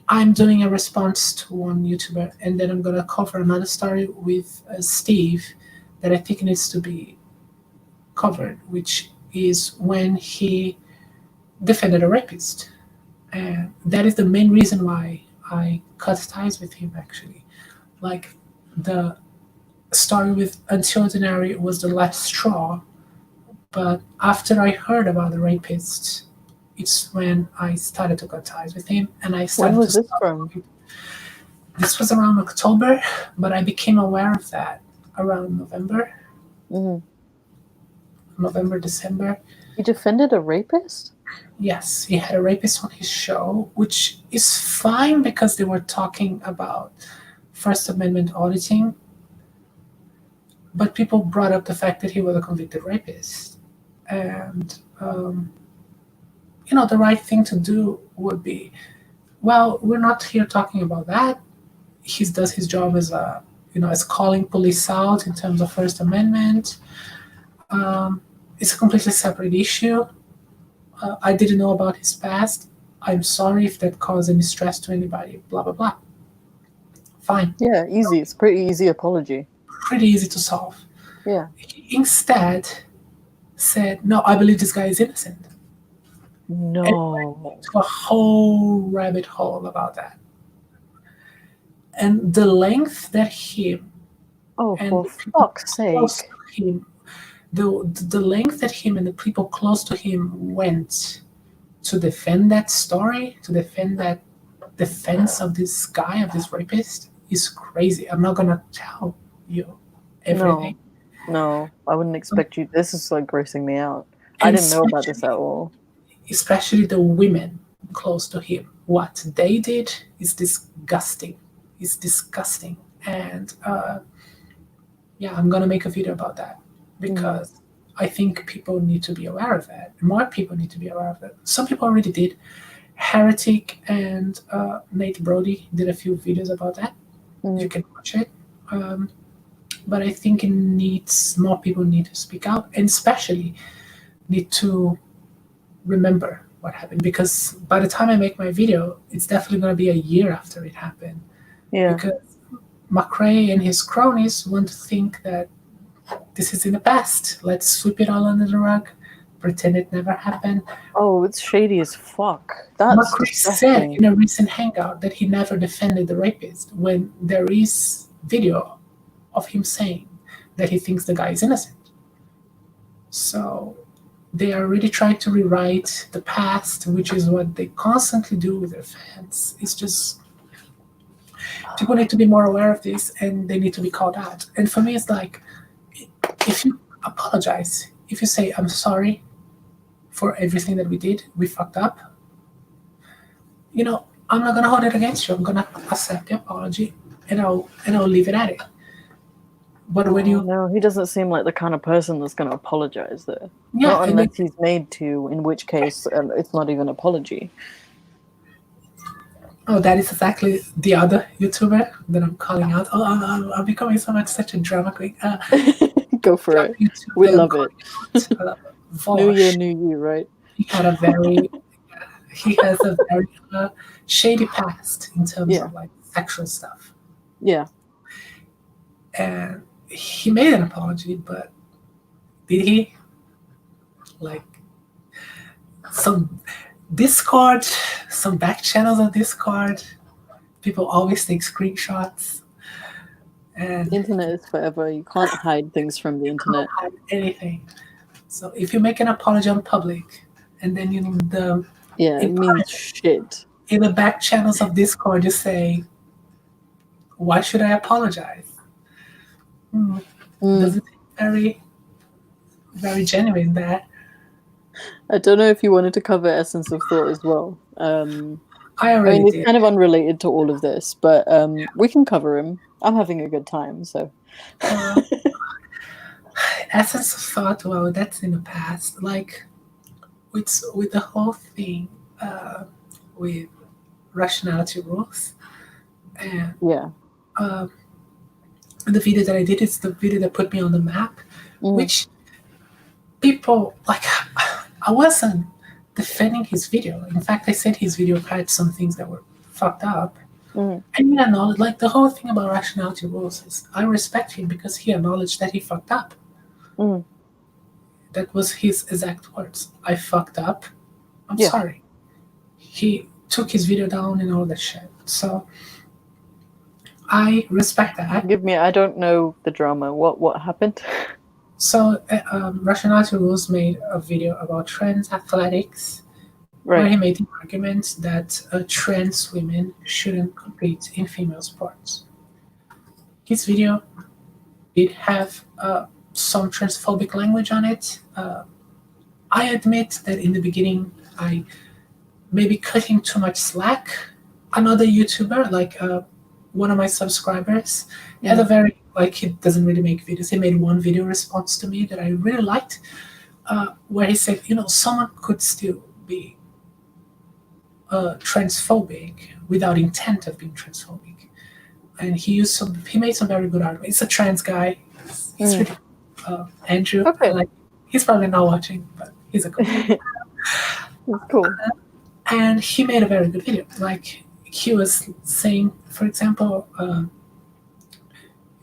I'm doing a response to one YouTuber, and then I'm going to cover another story with Steve that I think needs to be covered, which is when he defended a rapist. And that is the main reason why I cut ties with him, actually. Like, the story with Anti-Ordinary was the last straw, but after I heard about the rapist, it's when I started to cut ties with him, and I started. When was this from? This was around October, but I became aware of that around November. November, December. He defended a rapist? Yes, he had a rapist on his show, which is fine because they were talking about First Amendment auditing. But people brought up the fact that he was a convicted rapist. And, the right thing to do would be, well, we're not here talking about that. He does his job as as calling police out in terms of First Amendment. It's a completely separate issue. I didn't know about his past. I'm sorry if that caused any stress to anybody, blah, blah, blah. Fine. Yeah, easy. It's a pretty easy apology. Pretty easy to solve. Yeah. He instead said, no, I believe this guy is innocent. No. And went into a whole rabbit hole about that. And the length that him... Oh, for fuck's sake. Him, the length that him and the people close to him went to defend that story, to defend that defense of this guy, of this rapist, is crazy. I'm not gonna tell you everything. No, I wouldn't expect you. This is like grossing me out. I And didn't know about this at all. especially the women close to him. What they did is disgusting. It's disgusting. And yeah, I'm gonna make a video about that because I think people need to be aware of it. More people need to be aware of it. Some people already did. Heretic and Nate Brody did a few videos about that. You can watch it. But I think it needs more people need to speak out, and especially need to remember what happened, because by the time I make my video, it's definitely going to be a year after it happened. Yeah. Because McRae and his cronies want to think that this is in the past. Let's sweep it all under the rug, pretend it never happened. Oh, it's shady as fuck. That's McRae said in a recent hangout that he never defended the rapist, when there is video of him saying that he thinks the guy is innocent. So they are really trying to rewrite the past, which is what they constantly do with their fans. It's just, people need to be more aware of this, and they need to be called out. And for me, it's like, if you apologize, if you say, I'm sorry for everything that we did, we fucked up, you know, I'm not gonna hold it against you. I'm gonna accept the apology, and I'll leave it at it. But when you no, he doesn't seem like the kind of person that's going to apologize there. Yeah, not unless he's made to, in which case it's not even apology. Oh, that is exactly the other YouTuber that I'm calling out. Oh, I'm becoming such a drama queen. Go for it. We love it. New year, Vosh. new you, right? He has a very shady past in terms of like sexual stuff. Yeah. And he made an apology, but did he? Like, some Discord, some back channels on Discord, people always take screenshots. And the internet is forever. You can't hide things from the internet. Can't hide anything. So if you make an apology on public, and then it means shit. In the back channels of Discord, you say, "Why should I apologize?" Doesn't seem very, very genuine. That I don't know if you wanted to cover essence of thought as well. I mean, it's kind of unrelated to all of this, but we can cover him. I'm having a good time, so. Essence of thought, well, that's in the past. Like, with the whole thing with Rationality Rules, and the video that I did is the video that put me on the map, which people, like, I wasn't defending his video. In fact, I said his video had some things that were fucked up. And he acknowledged, like, the whole thing about Rationality Rules is, I respect him because he acknowledged that he fucked up. That was his exact words. I fucked up. I'm sorry. He took his video down and all that shit. So I respect that. Forgive me, I don't know the drama. What happened? So Rationality Rules made a video about trans athletics, where he made the argument that trans women shouldn't compete in female sports. His video did have some transphobic language on it. I admit that in the beginning I maybe cut him too much slack. Another YouTuber, like one of my subscribers, had a very, like, he doesn't really make videos. He made one video response to me that I really liked, where he said, someone could still be transphobic without intent of being transphobic. And he made some very good arguments. It's a trans guy. He's really Andrew. Okay. He's probably not watching, but he's a cool guy. Cool. And he made a very good video. Like, he was saying, for example,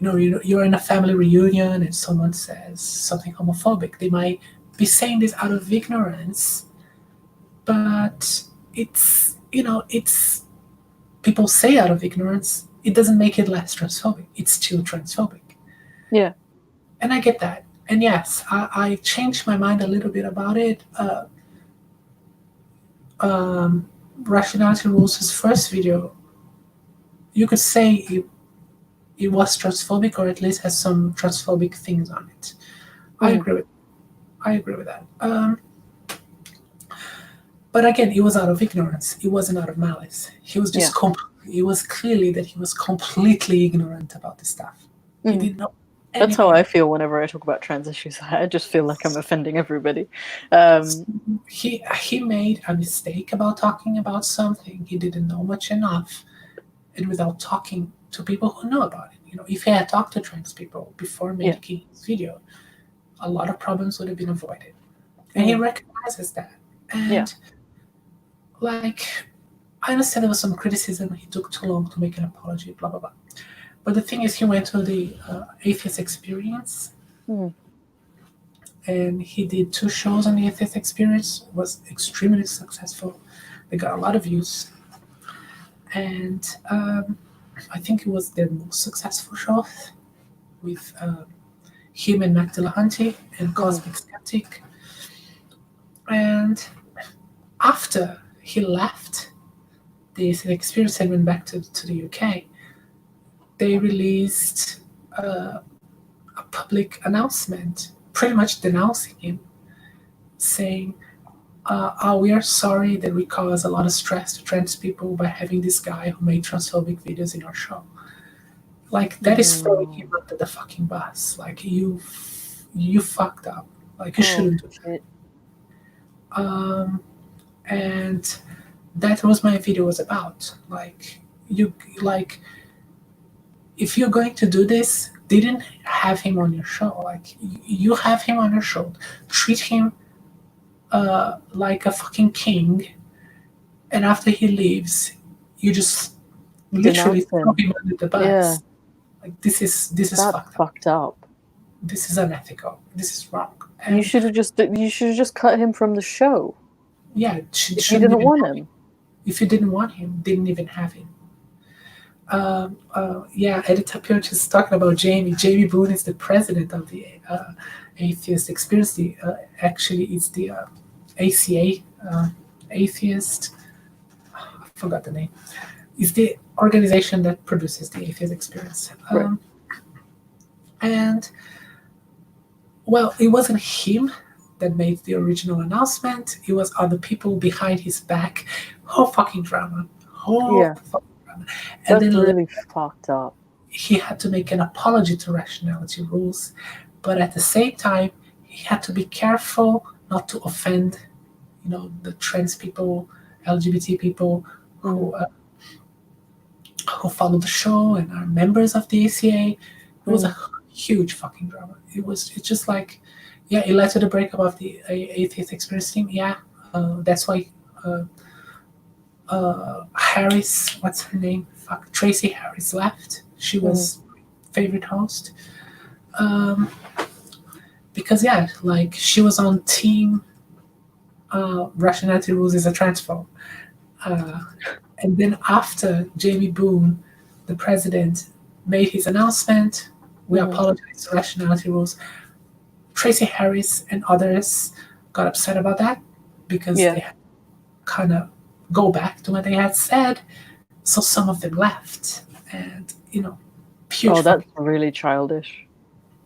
you're in a family reunion and someone says something homophobic. They might be saying this out of ignorance, but it's people say out of ignorance. It doesn't make it less transphobic. It's still transphobic. Yeah. And I get that. And yes, I changed my mind a little bit about it. Rationality Rules' first video, you could say it was transphobic, or at least has some transphobic things on it. I agree with that. But again, it was out of ignorance. It wasn't out of malice. He was just it was clearly that he was completely ignorant about this stuff. He didn't know anything. That's how I feel whenever I talk about trans issues. I just feel like I'm offending everybody. He made a mistake about talking about something. He didn't know much enough, and without talking to people who know about it. If he had talked to trans people before making his video, a lot of problems would have been avoided. And he recognizes that. And like, I understand there was some criticism. He took too long to make an apology, blah, blah, blah. But the thing is, he went to the Atheist Experience, and he did 2 shows on the Atheist Experience. It was extremely successful. They got a lot of views. And I think it was their most successful show, with him and Magdalahunty and Cosmic Skeptic. And after he left the Experience and went back to the UK, they released a public announcement pretty much denouncing him, saying, we are sorry that we caused a lot of stress to trans people by having this guy who made transphobic videos in our show. Like, that is throwing him under the fucking bus. Like, you fucked up. Like, you shouldn't do it. And that was my video was about. If you're going to do this, didn't have him on your show. Like, you have him on your show. Treat him like a fucking king. And after he leaves, you just literally throw him under the bus. Yeah. Like, this is fucked up. This is unethical. This is wrong. And you should have just cut him from the show. Yeah, if you didn't want him. If you didn't want him, didn't even have him. Editor Pure is talking about Jamie. Jamie Boone is the president of the Atheist Experience. Actually, it's the ACA, Atheist. I forgot the name. It's the organization that produces the Atheist Experience. Right. And, well, it wasn't him that made the original announcement. It was other people behind his back. Whole fucking drama. Fucking drama. And that's really fucked up. He had to make an apology to Rationality Rules, but at the same time, he had to be careful not to offend, the trans people, LGBT people who follow the show and are members of the ACA. It was a huge fucking drama. It's just like, it led to the breakup of the Atheist Experience team. That's why Harris, what's her name? Tracy Harris left. She was favorite host. Because she was on team Rationality Rules is a transphobe. And then after Jamie Boone, the president, made his announcement, we apologize to Rationality Rules. Tracy Harris and others got upset about that because they kind of go back to what they had said. So some of them left, and that's really childish.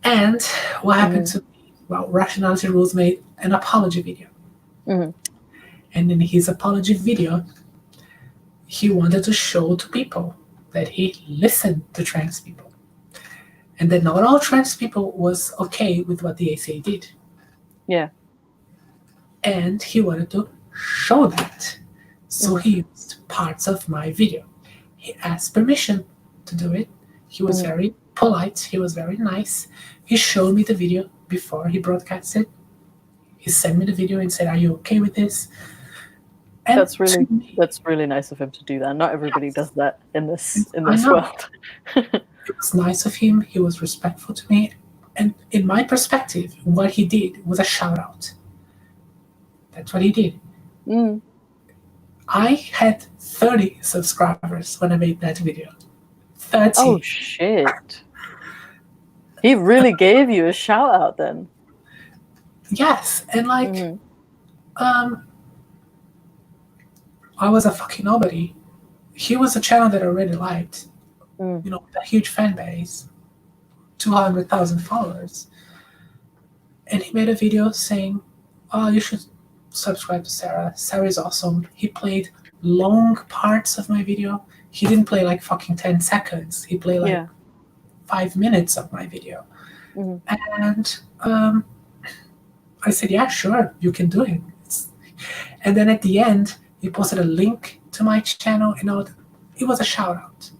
And what happened to me? Well, Rationality Rules made an apology video, and in his apology video, he wanted to show to people that he listened to trans people, and that not all trans people was okay with what the ACA did. Yeah. And he wanted to show that. So he used parts of my video. He asked permission to do it. He was very polite. He was very nice. He showed me the video before he broadcast it. He sent me the video and said, "Are you okay with this?" And that's really nice of him to do that. Not everybody does that in this world. It was nice of him. He was respectful to me. And in my perspective, what he did was a shout out. That's what he did. I had 30 subscribers when I made that video. 30. Oh, shit. He really gave you a shout out then. Yes. And I was a fucking nobody. He was a channel that I already liked, Mm. with a huge fan base, 200,000 followers. And he made a video saying, "Oh, you should subscribe to Sarah. Sarah is awesome." He played long parts of my video. He didn't play like fucking 10 seconds. He played like Yeah. 5 minutes of my video. Mm. And I said, "Yeah, sure, you can do it." And then at the end, he posted a link to my channel, and it was a shout out.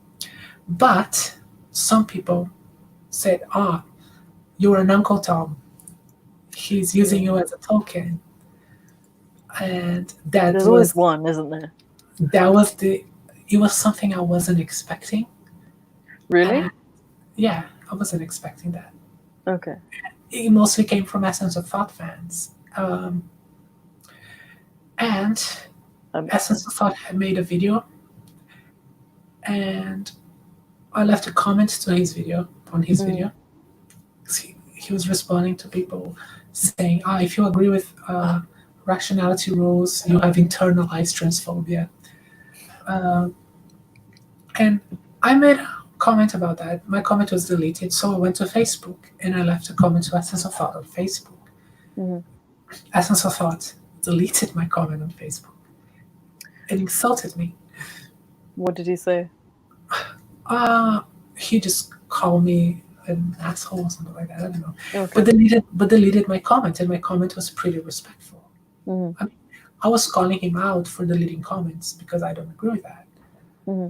But some people said, "You're an Uncle Tom. He's using you as a token." And There's always one, isn't there? It was something I wasn't expecting. Really? Yeah, I wasn't expecting that. Okay. It mostly came from Essence of Thought fans. And Essence of Thought had made a video, and I left a comment to his video, on his video. He was responding to people saying, if you agree with Rationality Rules, you have internalized transphobia. And I made a comment about that. My comment was deleted, so I went to Facebook and I left a comment to Essence of Thought on Facebook. Essence of Thought deleted my comment on Facebook and insulted me. What did he say? He just called me an asshole or something like that. I don't know. Okay. But deleted my comment, and my comment was pretty respectful. Mm-hmm. I mean, I was calling him out for deleting comments because I don't agree with that. Mm-hmm.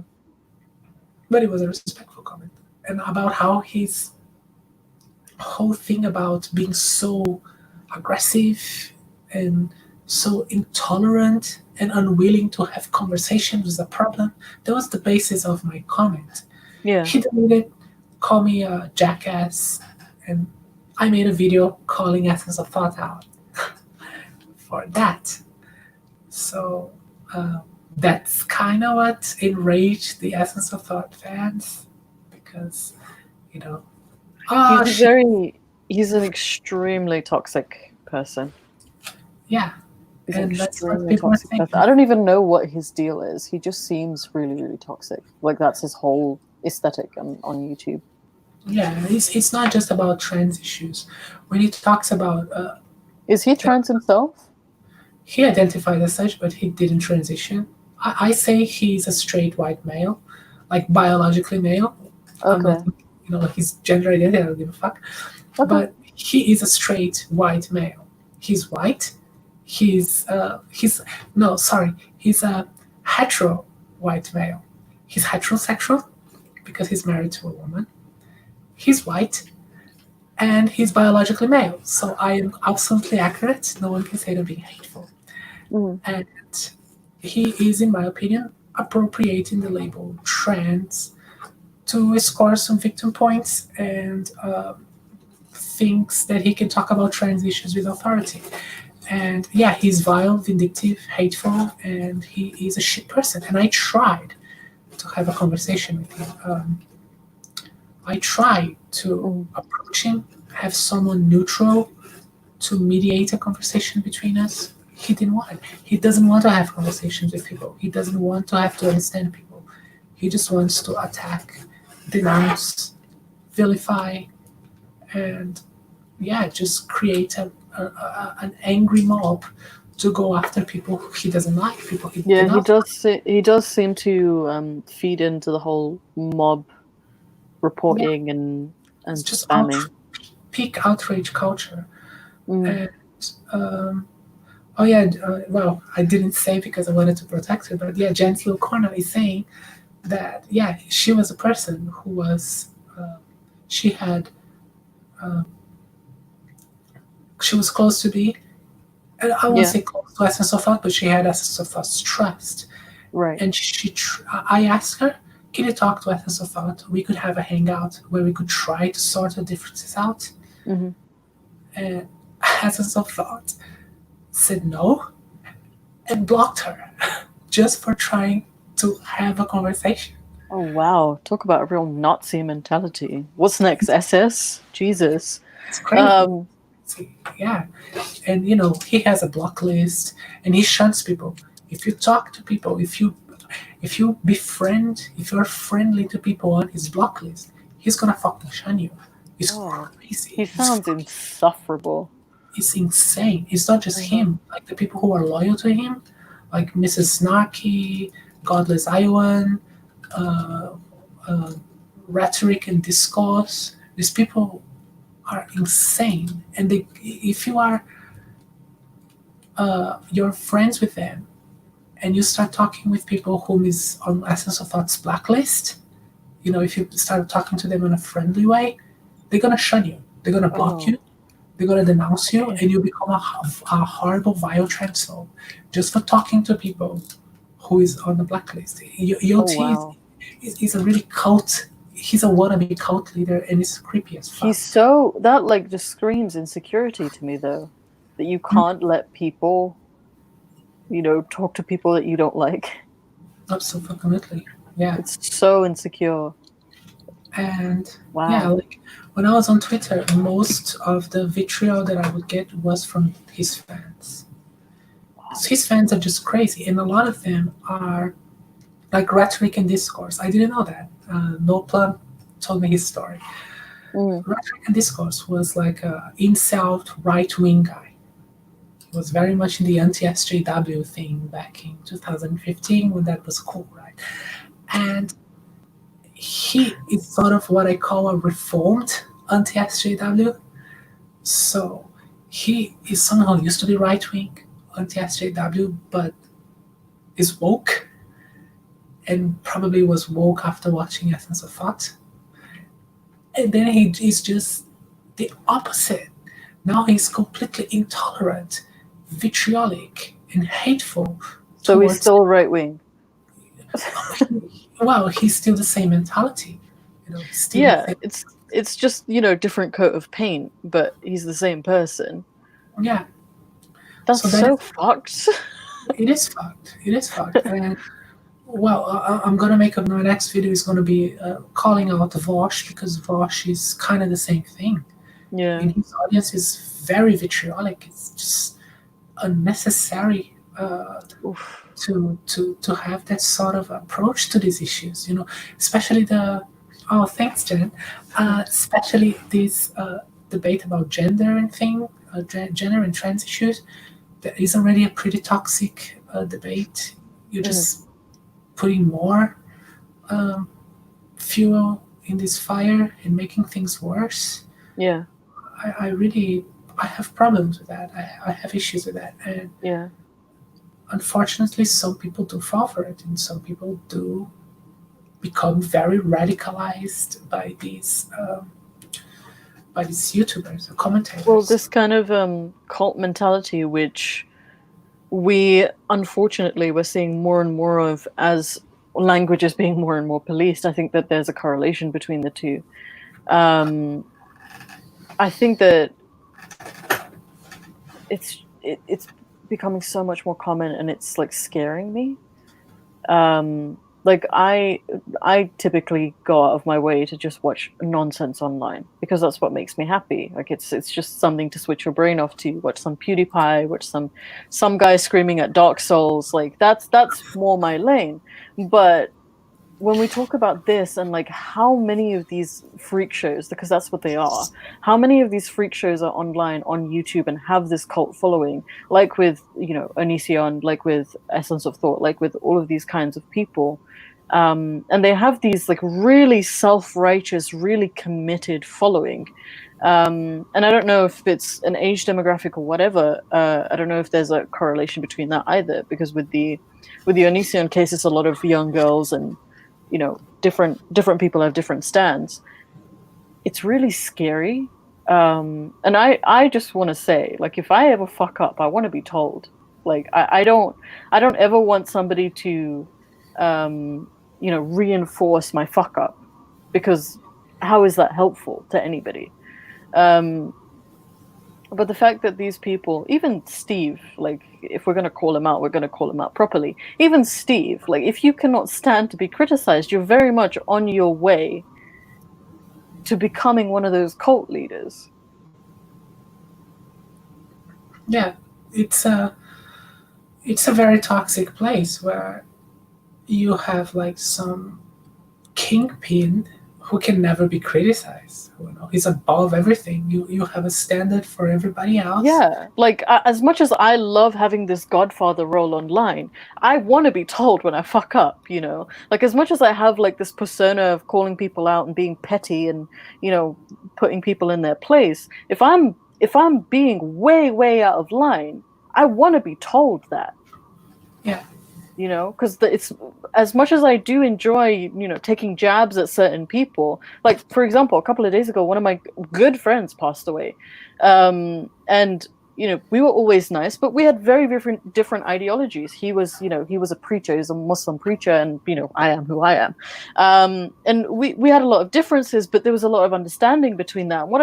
But it was a respectful comment, and about how his whole thing about being so aggressive and so intolerant and unwilling to have conversations was a problem. That was the basis of my comment. Yeah. He deleted, called me a jackass, and I made a video calling Essence of Thought out for that. So that's kind of what enraged the Essence of Thought fans, because he's an extremely toxic person. Yeah. He's and an that's what extremely people are toxic thinking. person. I don't even know what his deal is. He just seems really, really toxic. Like that's his whole aesthetic on YouTube. Yeah, it's not just about trans issues. When he talks about is he trans himself? He identified as such, but he didn't transition. I say he's a straight white male, like biologically male. Okay. His gender identity, I don't give a fuck. Okay. But he is a straight white male. He's white. He's a hetero white male. He's heterosexual because he's married to a woman. He's white, and he's biologically male. So I am absolutely accurate. No one can say I'm being hateful. Mm. And he is, in my opinion, appropriating the label trans to score some victim points and thinks that he can talk about trans issues with authority. And yeah, he's vile, vindictive, hateful, and he is a shit person. And I tried to have a conversation with him. I tried to approach him, have someone neutral to mediate a conversation between us. He didn't want it. He doesn't want to have conversations with people. He doesn't want to have to understand people. He just wants to attack, denounce, vilify, and just create an angry mob to go after people he doesn't like. People he does seem to feed into the whole mob reporting and just spamming. Peak outrage culture. Mm. And well, I didn't say because I wanted to protect her, but Jens Corner is saying that she was a person who was she was close to be, and I won't say close to Essence of Thought, but she had Essence of Thought's trust. Right. And I asked her, can you talk to Essence of Thought? We could have a hangout where we could try to sort the differences out. Mm-hmm. And Essence of Thought said no and blocked her just for trying to have a conversation. Oh wow, talk about a real Nazi mentality. What's next? SS? Jesus. It's crazy. Yeah. And he has a block list and he shuns people. If you talk to people, if you befriend, if you're friendly to people on his block list, he's gonna fucking shun you. It's crazy. He sounds insufferable. It's insane. It's not just him. Like the people who are loyal to him, like Mrs. Snarky, Godless Iowan, Rhetoric and Discourse. These people are insane, and if you are you're friends with them, and you start talking with people whom is on Essence of Thought's blacklist, if you start talking to them in a friendly way, they're gonna shun you. They're gonna block you. They're gonna denounce you, and you become a horrible, vile transphobe just for talking to people who is on the blacklist. Yot is a really cult. He's a wannabe cult leader, and it's creepy as fuck. He's so that just screams insecurity to me, though, that you can't let people, talk to people that you don't like. Absolutely, yeah. It's so insecure. And like when I was on Twitter, most of the vitriol that I would get was from his fans. His fans are just crazy, and a lot of them are like Rhetoric and Discourse. I didn't know that. No Plum told me his story. Rhetoric and Discourse was like a incel right-wing guy. He was very much in the anti-SJW thing back in 2015 when that was cool, right? And he is sort of what I call a reformed anti-SJW. So he is someone who used to be right-wing anti-SJW, but is woke, and probably was woke after watching Essence of Thought. And then he is just the opposite. Now he's completely intolerant, vitriolic, and hateful. So he's still right-wing. Well, he's still the same mentality. It's just different coat of paint, but he's the same person. Yeah, that's so fucked. It is fucked. And I'm gonna make my next video is gonna be calling out Vosh, because Vosh is kind of the same thing. Yeah, and his audience is very vitriolic. It's just unnecessary to have that sort of approach to these issues, especially thanks, Jen, especially this debate about gender and gender and trans issues. That is already a pretty toxic debate. You're just putting more fuel in this fire and making things worse. Yeah, I have problems with that. I have issues with that, and unfortunately, some people do fall for it, and some people do become very radicalized by these YouTubers or commentators. Well, this kind of cult mentality, which we're seeing more and more of as language is being more and more policed. I think that there's a correlation between the two. I think that it's becoming so much more common, and it's like scaring me. Like I typically go out of my way to just watch nonsense online because that's what makes me happy. Like it's just something to switch your brain off to. Watch some PewDiePie, watch some guy screaming at Dark Souls. Like that's more my lane. But when we talk about this and like how many of these freak shows, because that's what they are, how many of these freak shows are online on YouTube and have this cult following, like with Onision, like with Essence of Thought, like with all of these kinds of people, and they have these like really self-righteous, really committed following, and I don't know if it's an age demographic or whatever. I don't know if there's a correlation between that either, because with the Onision case, it's a lot of young girls and different people have different stands. It's really scary. And I just want to say, like, if I ever fuck up, I want to be told. Like, I don't ever want somebody to, reinforce my fuck up, because how is that helpful to anybody? But the fact that these people, even Steve, like, if we're going to call him out, we're going to call him out properly. Even Steve, like, if you cannot stand to be criticized, you're very much on your way to becoming one of those cult leaders. Yeah, it's it's a very toxic place where you have like some kingpin who can never be criticized. You know, he's above everything. You have a standard for everybody else. Yeah, like as much as I love having this godfather role online, I want to be told when I fuck up, you know? Like as much as I have like this persona of calling people out and being petty and, you know, putting people in their place, if I'm being way out of line, I want to be told that. Yeah. You know, because it's as much as I do enjoy, you know, taking jabs at certain people. Like, for example, a couple of days ago, one of my good friends passed away, and you know, we were always nice, but we had very different ideologies. He was, you know, he was a preacher, he was a Muslim preacher, and you know, I am who I am, and we had a lot of differences, but there was a lot of understanding between that. What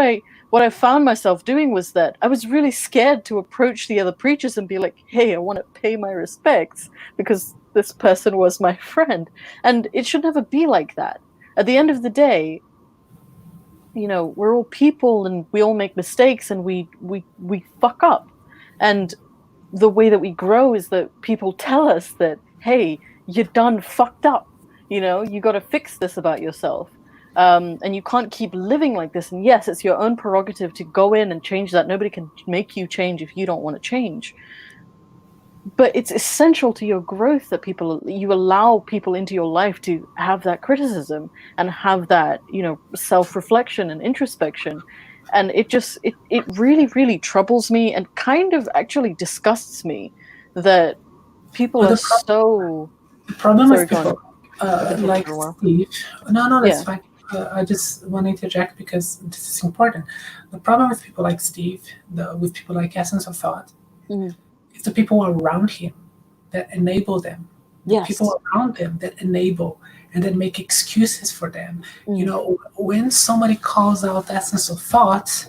I found myself doing was that I was really scared to approach the other preachers and be like, "Hey, I want to pay my respects," because this person was my friend. And it should never be like that. At the end of the day, you know, we're all people and we all make mistakes and we fuck up. And the way that we grow is that people tell us that, hey, you're done fucked up. You know, you got to fix this about yourself. And you can't keep living like this. And yes, it's your own prerogative to go in and change that. Nobody can make you change if you don't want to change. But it's essential to your growth that you allow people into your life to have that criticism and have that, you know, self-reflection and introspection. And it really troubles me and kind of actually disgusts me that people are so. The problem Sorry, with people like Steve. No, that's fine. I just want to interject because this is important. The problem with people like Steve, with people like Essence of Thought, it's the people around him that enable them. Yes. People around them that enable and then make excuses for them. You know, when somebody calls out Essence of Thought,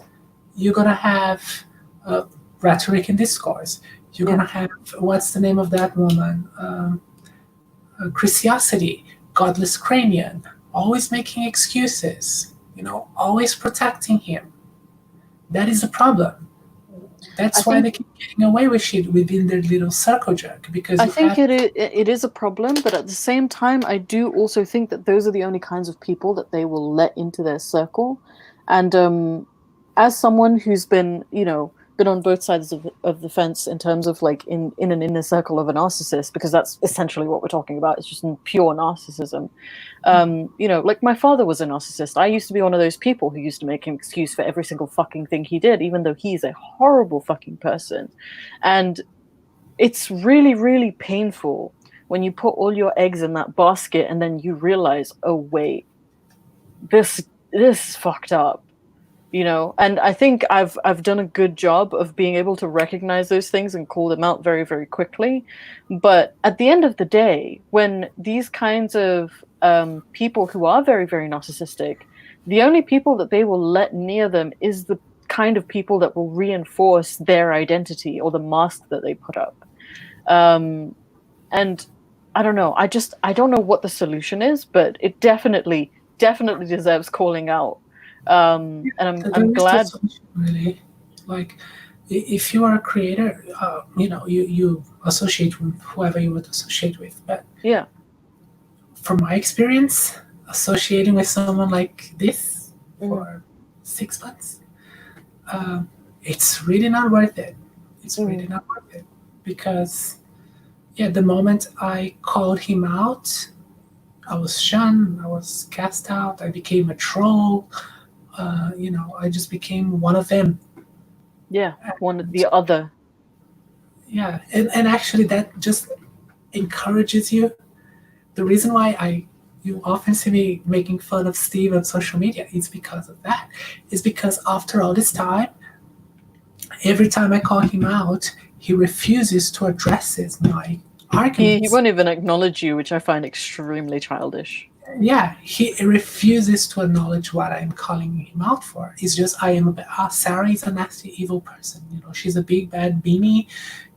you're going to have rhetoric and discourse. You're going to have, what's the name of that woman? Chrisiosity, godless cranian, always making excuses, you know, always protecting him. That is a problem. That's why they keep getting away with shit within their little circle jerk. Because I think it is a problem, but at the same time, I do also think that those are the only kinds of people that they will let into their circle. And as someone who's been, you know, been on both sides of the fence in terms of like in an inner circle of a narcissist, because that's essentially what we're talking about. It's just pure narcissism. You know, like my father was a narcissist. I used to be one of those people who used to make an excuse for every single fucking thing he did, even though he's a horrible fucking person. And it's really painful when you put all your eggs in that basket and then you realize, oh wait, this fucked up. You know, and I think I've done a good job of being able to recognize those things and call them out very quickly. But at the end of the day, when these kinds of people who are very narcissistic, the only people that they will let near them is the kind of people that will reinforce their identity or the mask that they put up. And I don't know. I don't know what the solution is, but it definitely deserves calling out. And I'm glad. Really, like, if you are a creator, you know, you associate with whoever you would associate with. But yeah, from my experience, associating with someone like this for 6 months, it's really not worth it. It's really not worth it because, yeah, the moment I called him out, I was shunned. I was cast out. I became a troll. You know, I just became one of them. Yeah, one of the other. Yeah, and actually that just encourages you. The reason why you often see me making fun of Steve on social media is because of that. Is because after all this time, every time I call him out, he refuses to address my arguments. He won't even acknowledge you, which I find extremely childish. Yeah, he refuses to acknowledge what I'm calling him out for. It's just Sarah is a nasty, evil person. You know, she's a big bad beanie.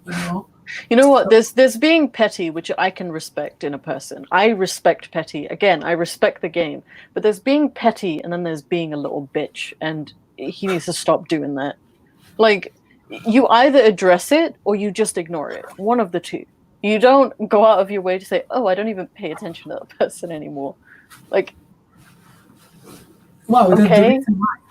You know. You know what? There's being petty, which I can respect in a person. I respect petty. Again, I respect the game. But there's being petty, and then there's being a little bitch, and he needs to stop doing that. Like, you either address it or you just ignore it. One of the two. You don't go out of your way to say, "Oh, I don't even pay attention to that person anymore." Like, Well, okay,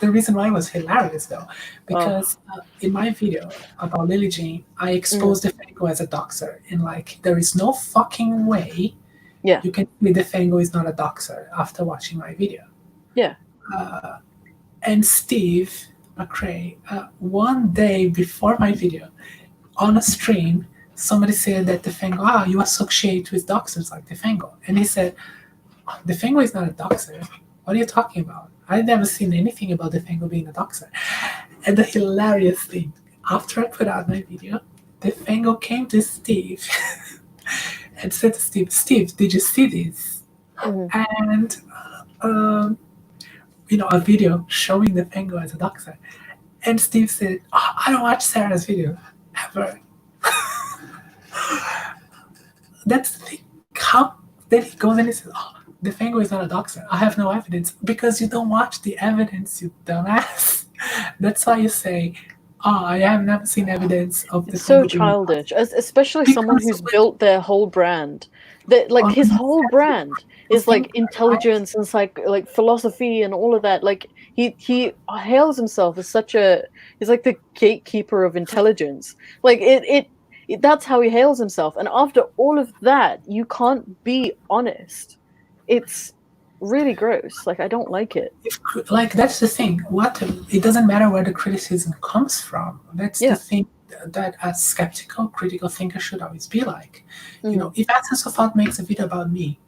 the reason why was hilarious though, because in my video about Lillee Jean, I exposed Defengo as a doxer, and like there is no fucking way yeah, you can say Defengo is not a doxer after watching my video. yeah. And Steve McRae, one day before my video, on a stream, somebody said that Defengo, you associate with doxers like Defengo, and he said, Defengo is not a doxer. What are you talking about? I've never seen anything about Defengo being a doxer. And the hilarious thing, after I put out my video, Defengo came to Steve and said to Steve, Steve, did you see this? And, a video showing Defengo as a doxer. And Steve said, I don't watch Sarah's video, ever. That's the thing. How? Then he goes and he says, Defengo is not a doxer. I have no evidence. Because you don't watch the evidence, you dumbass. That's why you say, I have never seen evidence of It's so Defengo being childish, especially someone who's built their whole brand. That like his whole brand is like intelligence and like philosophy and all of that. Like he hails himself as he's like the gatekeeper of intelligence. Like that's how he hails himself. And after all of that, you can't be honest. It's really gross. Like I don't like it. Like that's the thing. It doesn't matter where the criticism comes from. That's the thing that a skeptical, critical thinker should always be like. If Essence of Thought makes a video about me,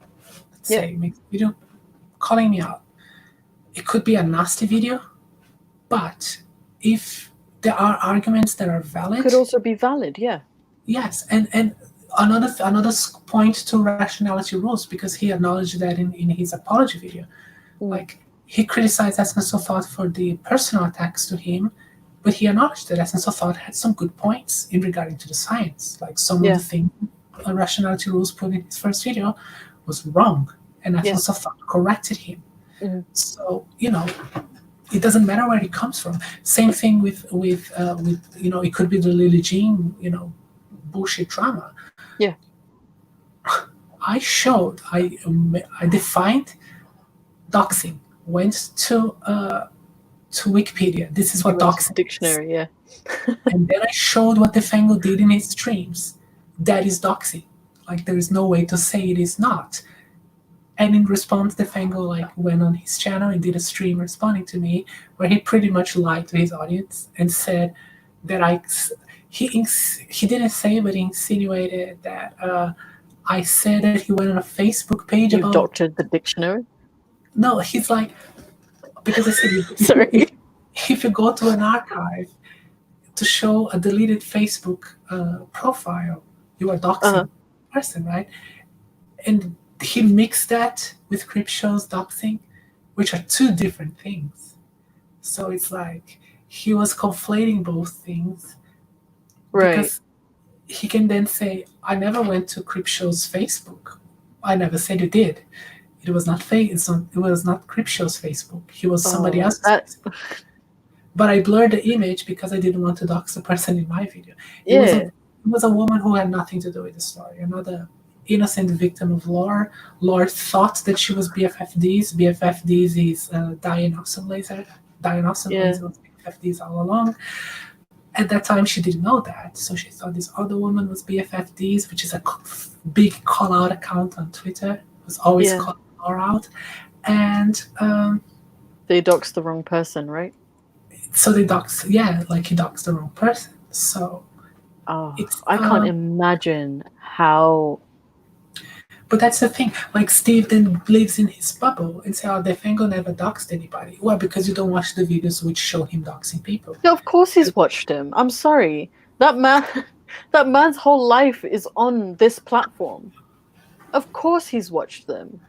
let's say makes a video calling me out, it could be a nasty video, but if there are arguments that are valid, it could also be valid. Yeah. Yes, and another point to Rationality Rules, because he acknowledged that in his apology video, like he criticized Essence of Thought for the personal attacks to him, but he acknowledged that Essence of Thought had some good points in regarding to the science. Like some of the things Rationality Rules put in his first video was wrong, and Essence of Thought corrected him. So it doesn't matter where it comes from. Same thing with it could be the Lillee Jean bullshit drama. Yeah. I defined doxing, went to Wikipedia. This is what doxing dictionary, is. And then I showed what Defengo did in his streams. That is doxing. Like there is no way to say it is not. And in response, Defengo went on his channel and did a stream responding to me, where he pretty much lied to his audience and said that he didn't say, but he insinuated that I said that he went on a Facebook page about... You doctored the dictionary? No, he's like... Because I said... Sorry. If you go to an archive to show a deleted Facebook profile, you are doxing a person, right? And he mixed that with Creepshow's doxing, which are two different things. So it's like he was conflating both things. Right. Because he can then say, I never went to Creepshow's Facebook. I never said you did. It was not it was not Creepshow's Facebook. He was somebody else's Facebook. But I blurred the image because I didn't want to dox the person in my video. It was a woman who had nothing to do with the story. Another innocent victim of lore. Lore thought that she was BFFDs. BFFDs is Diane Awesome Laser. Diane Awesome Laser was BFFDs all along. At that time, she didn't know that, so she thought this other woman was BFFDs, which is a big call-out account on Twitter. It was always calling her out. And they doxed the wrong person, right? So they doxed, he doxed the wrong person. So I can't imagine how... But that's the thing. Like, Steve then lives in his bubble and say, Defengo never doxed anybody. Well, because you don't watch the videos which show him doxing people. No, of course he's watched him. I'm sorry. That man's whole life is on this platform. Of course he's watched them.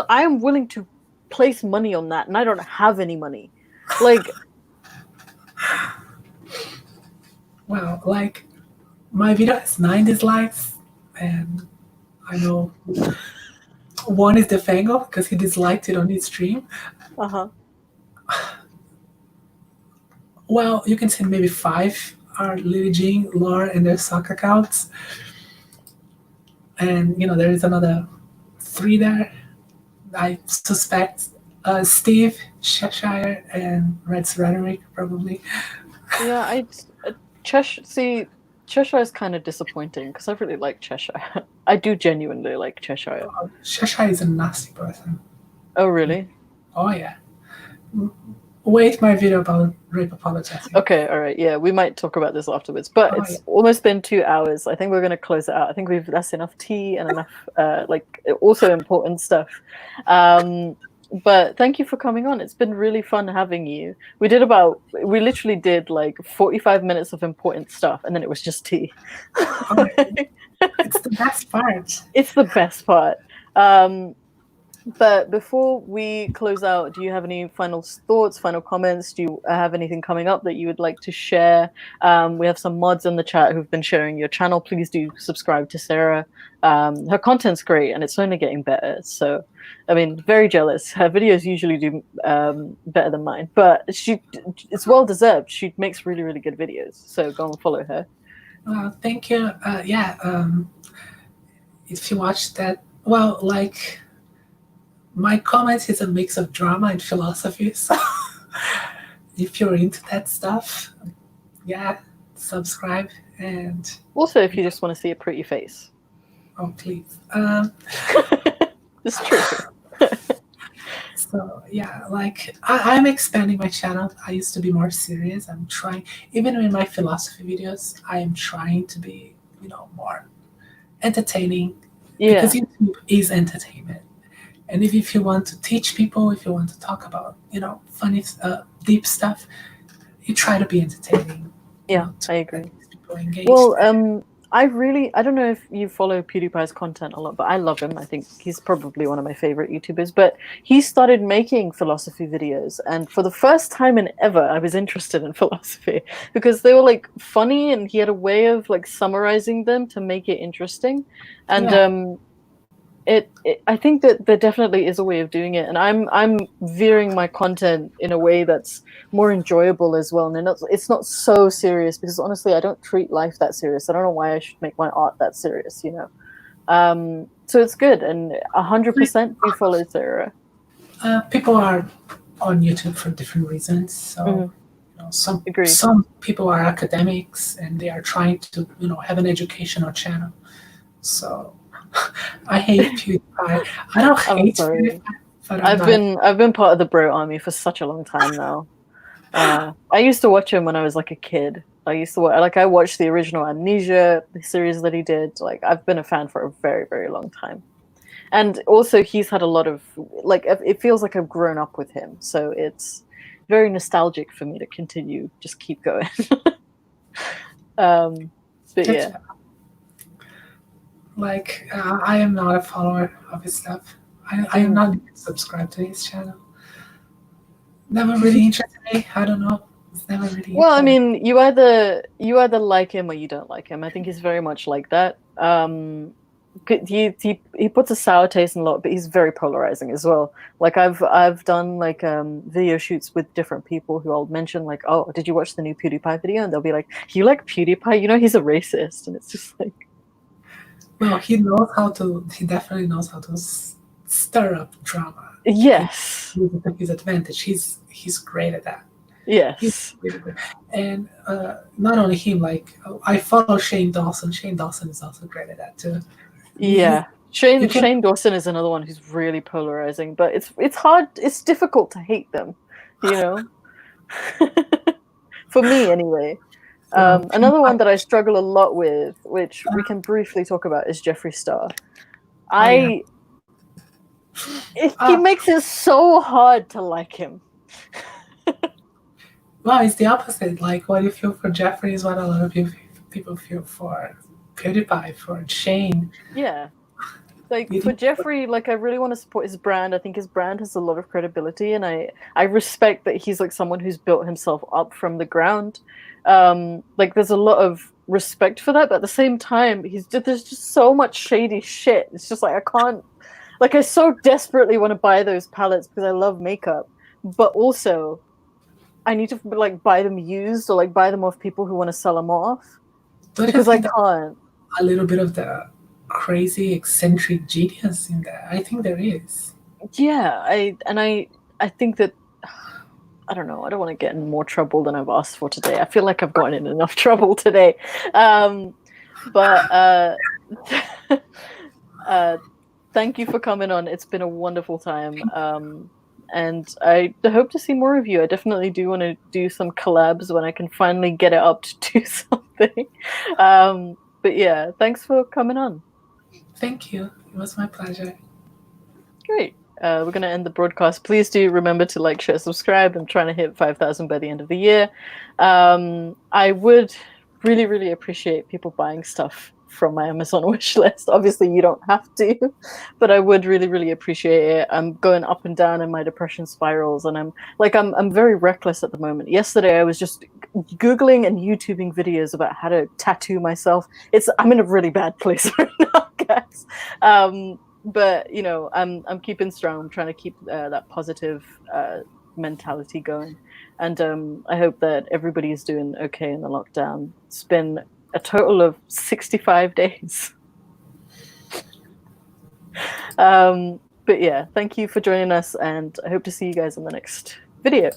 I am willing to place money on that, and I don't have any money. Like... Well, my video has 9 dislikes, and... I know one is Defengo because he disliked it on his stream. Well, you can say maybe 5 are Lillee Jean, Laura, and their sock accounts. And there is another 3 there. I suspect Steve, Cheshire, and Red's Rhetoric probably. Yeah, Cheshire is kind of disappointing because I really like Cheshire. I do genuinely like Cheshire. Cheshire is a nasty person. Oh, really? Oh yeah. Wait, my video about rape apologizing. Okay, all right. Yeah, we might talk about this afterwards. But it's almost been 2 hours. I think we're going to close it out. I think that's enough tea and enough also important stuff. But thank you for coming on. It's been really fun having you. We literally did like 45 minutes of important stuff, and then it was just tea. It's the best part. It's the best part. But before we close out, do you have any final thoughts, final comments? Do you have anything coming up that you would like to share? We have some mods in the chat who've been sharing your channel. Please do subscribe to Sarah. Her content's great and it's only getting better. So, I mean, very jealous. Her videos usually do better than mine, but it's well deserved. She makes really, really good videos. So go and follow her. Thank you. If you watch that, my comment is a mix of drama and philosophy, so if you're into that stuff, subscribe. And also, if you just want to see a pretty face. Oh, please. It's true. So, I'm expanding my channel. I used to be more serious. I'm trying, even in my philosophy videos, I am trying to be, more entertaining. Yeah. Because YouTube is entertainment. And if you want to teach people, if you want to talk about, funny, deep stuff, you try to be entertaining. Yeah, I agree. Well, I don't know if you follow PewDiePie's content a lot, but I love him. I think he's probably one of my favorite YouTubers. But he started making philosophy videos. And for the first time in ever, I was interested in philosophy because they were funny and he had a way of summarizing them to make it interesting. And I think that there definitely is a way of doing it, and I'm veering my content in a way that's more enjoyable as well, and it's not so serious because honestly I don't treat life that serious. I don't know why I should make my art that serious, so it's good, and 100% do follow Sarah. People are on YouTube for different reasons, so some people are academics and they are trying to have an educational channel, so I hate PewDiePie. I don't hate PewDiePie, but I've been part of the bro army for such a long time now. I used to watch him when I was a kid. I used to watch, I watched the original Amnesia, the series that he did. I've been a fan for a very, very long time. And also he's had a lot of it feels like I've grown up with him. So it's very nostalgic for me to continue, just keep going. But yeah. I am not a follower of his stuff. I am not subscribed to his channel. Never really interested me. I don't know. It's never really. Well, I mean, you either like him or you don't like him. I think he's very much like that. He puts a sour taste in a lot, but he's very polarizing as well. I've done video shoots with different people who I'll mention oh, did you watch the new PewDiePie video? And they'll be like, you like PewDiePie? He's a racist, and it's just Well, he definitely knows how to stir up drama. Yes. With his advantage. He's great at that. Yes. He's really good. And not only him, I follow Shane Dawson. Shane Dawson is also great at that too. Yeah. Shane Dawson is another one who's really polarizing, but it's hard, it's difficult to hate them, For me anyway. Another one that I struggle a lot with, which we can briefly talk about, is Jeffree Star. He makes it so hard to like him. Well, it's the opposite. What you feel for Jeffree is what a lot of people feel for PewDiePie, for Shane. Yeah. For Jeffree, I really want to support his brand. I think his brand has a lot of credibility, and I respect that he's someone who's built himself up from the ground. There's a lot of respect for that, but at the same time, there's just so much shady shit. It's just I can't, I so desperately want to buy those palettes because I love makeup, but also I need to like buy them used or like buy them off people who want to sell them off Don't you because I think can't. a little bit of the crazy eccentric genius in there? I think there is. Yeah, I think that I don't know. I don't want to get in more trouble than I've asked for today. I feel like I've gotten in enough trouble today. But thank you for coming on. It's been a wonderful time. And I hope to see more of you. I definitely do want to do some collabs when I can finally get it up to do something. But yeah, thanks for coming on. Thank you. It was my pleasure. Great. We're going to end the broadcast. Please do remember to like, share, subscribe. I'm trying to hit 5,000 by the end of the year. I would really, really appreciate people buying stuff from my Amazon wish list. Obviously, you don't have to, but I would really, really appreciate it. I'm going up and down in my depression spirals, and I'm very reckless at the moment. Yesterday, I was just Googling and YouTubing videos about how to tattoo myself. I'm in a really bad place right now, guys. But you know, I'm keeping strong. I'm trying to keep that positive mentality going, and I hope that everybody is doing okay in the lockdown. It's been a total of 65 days. But yeah, thank you for joining us, and I hope to see you guys in the next video.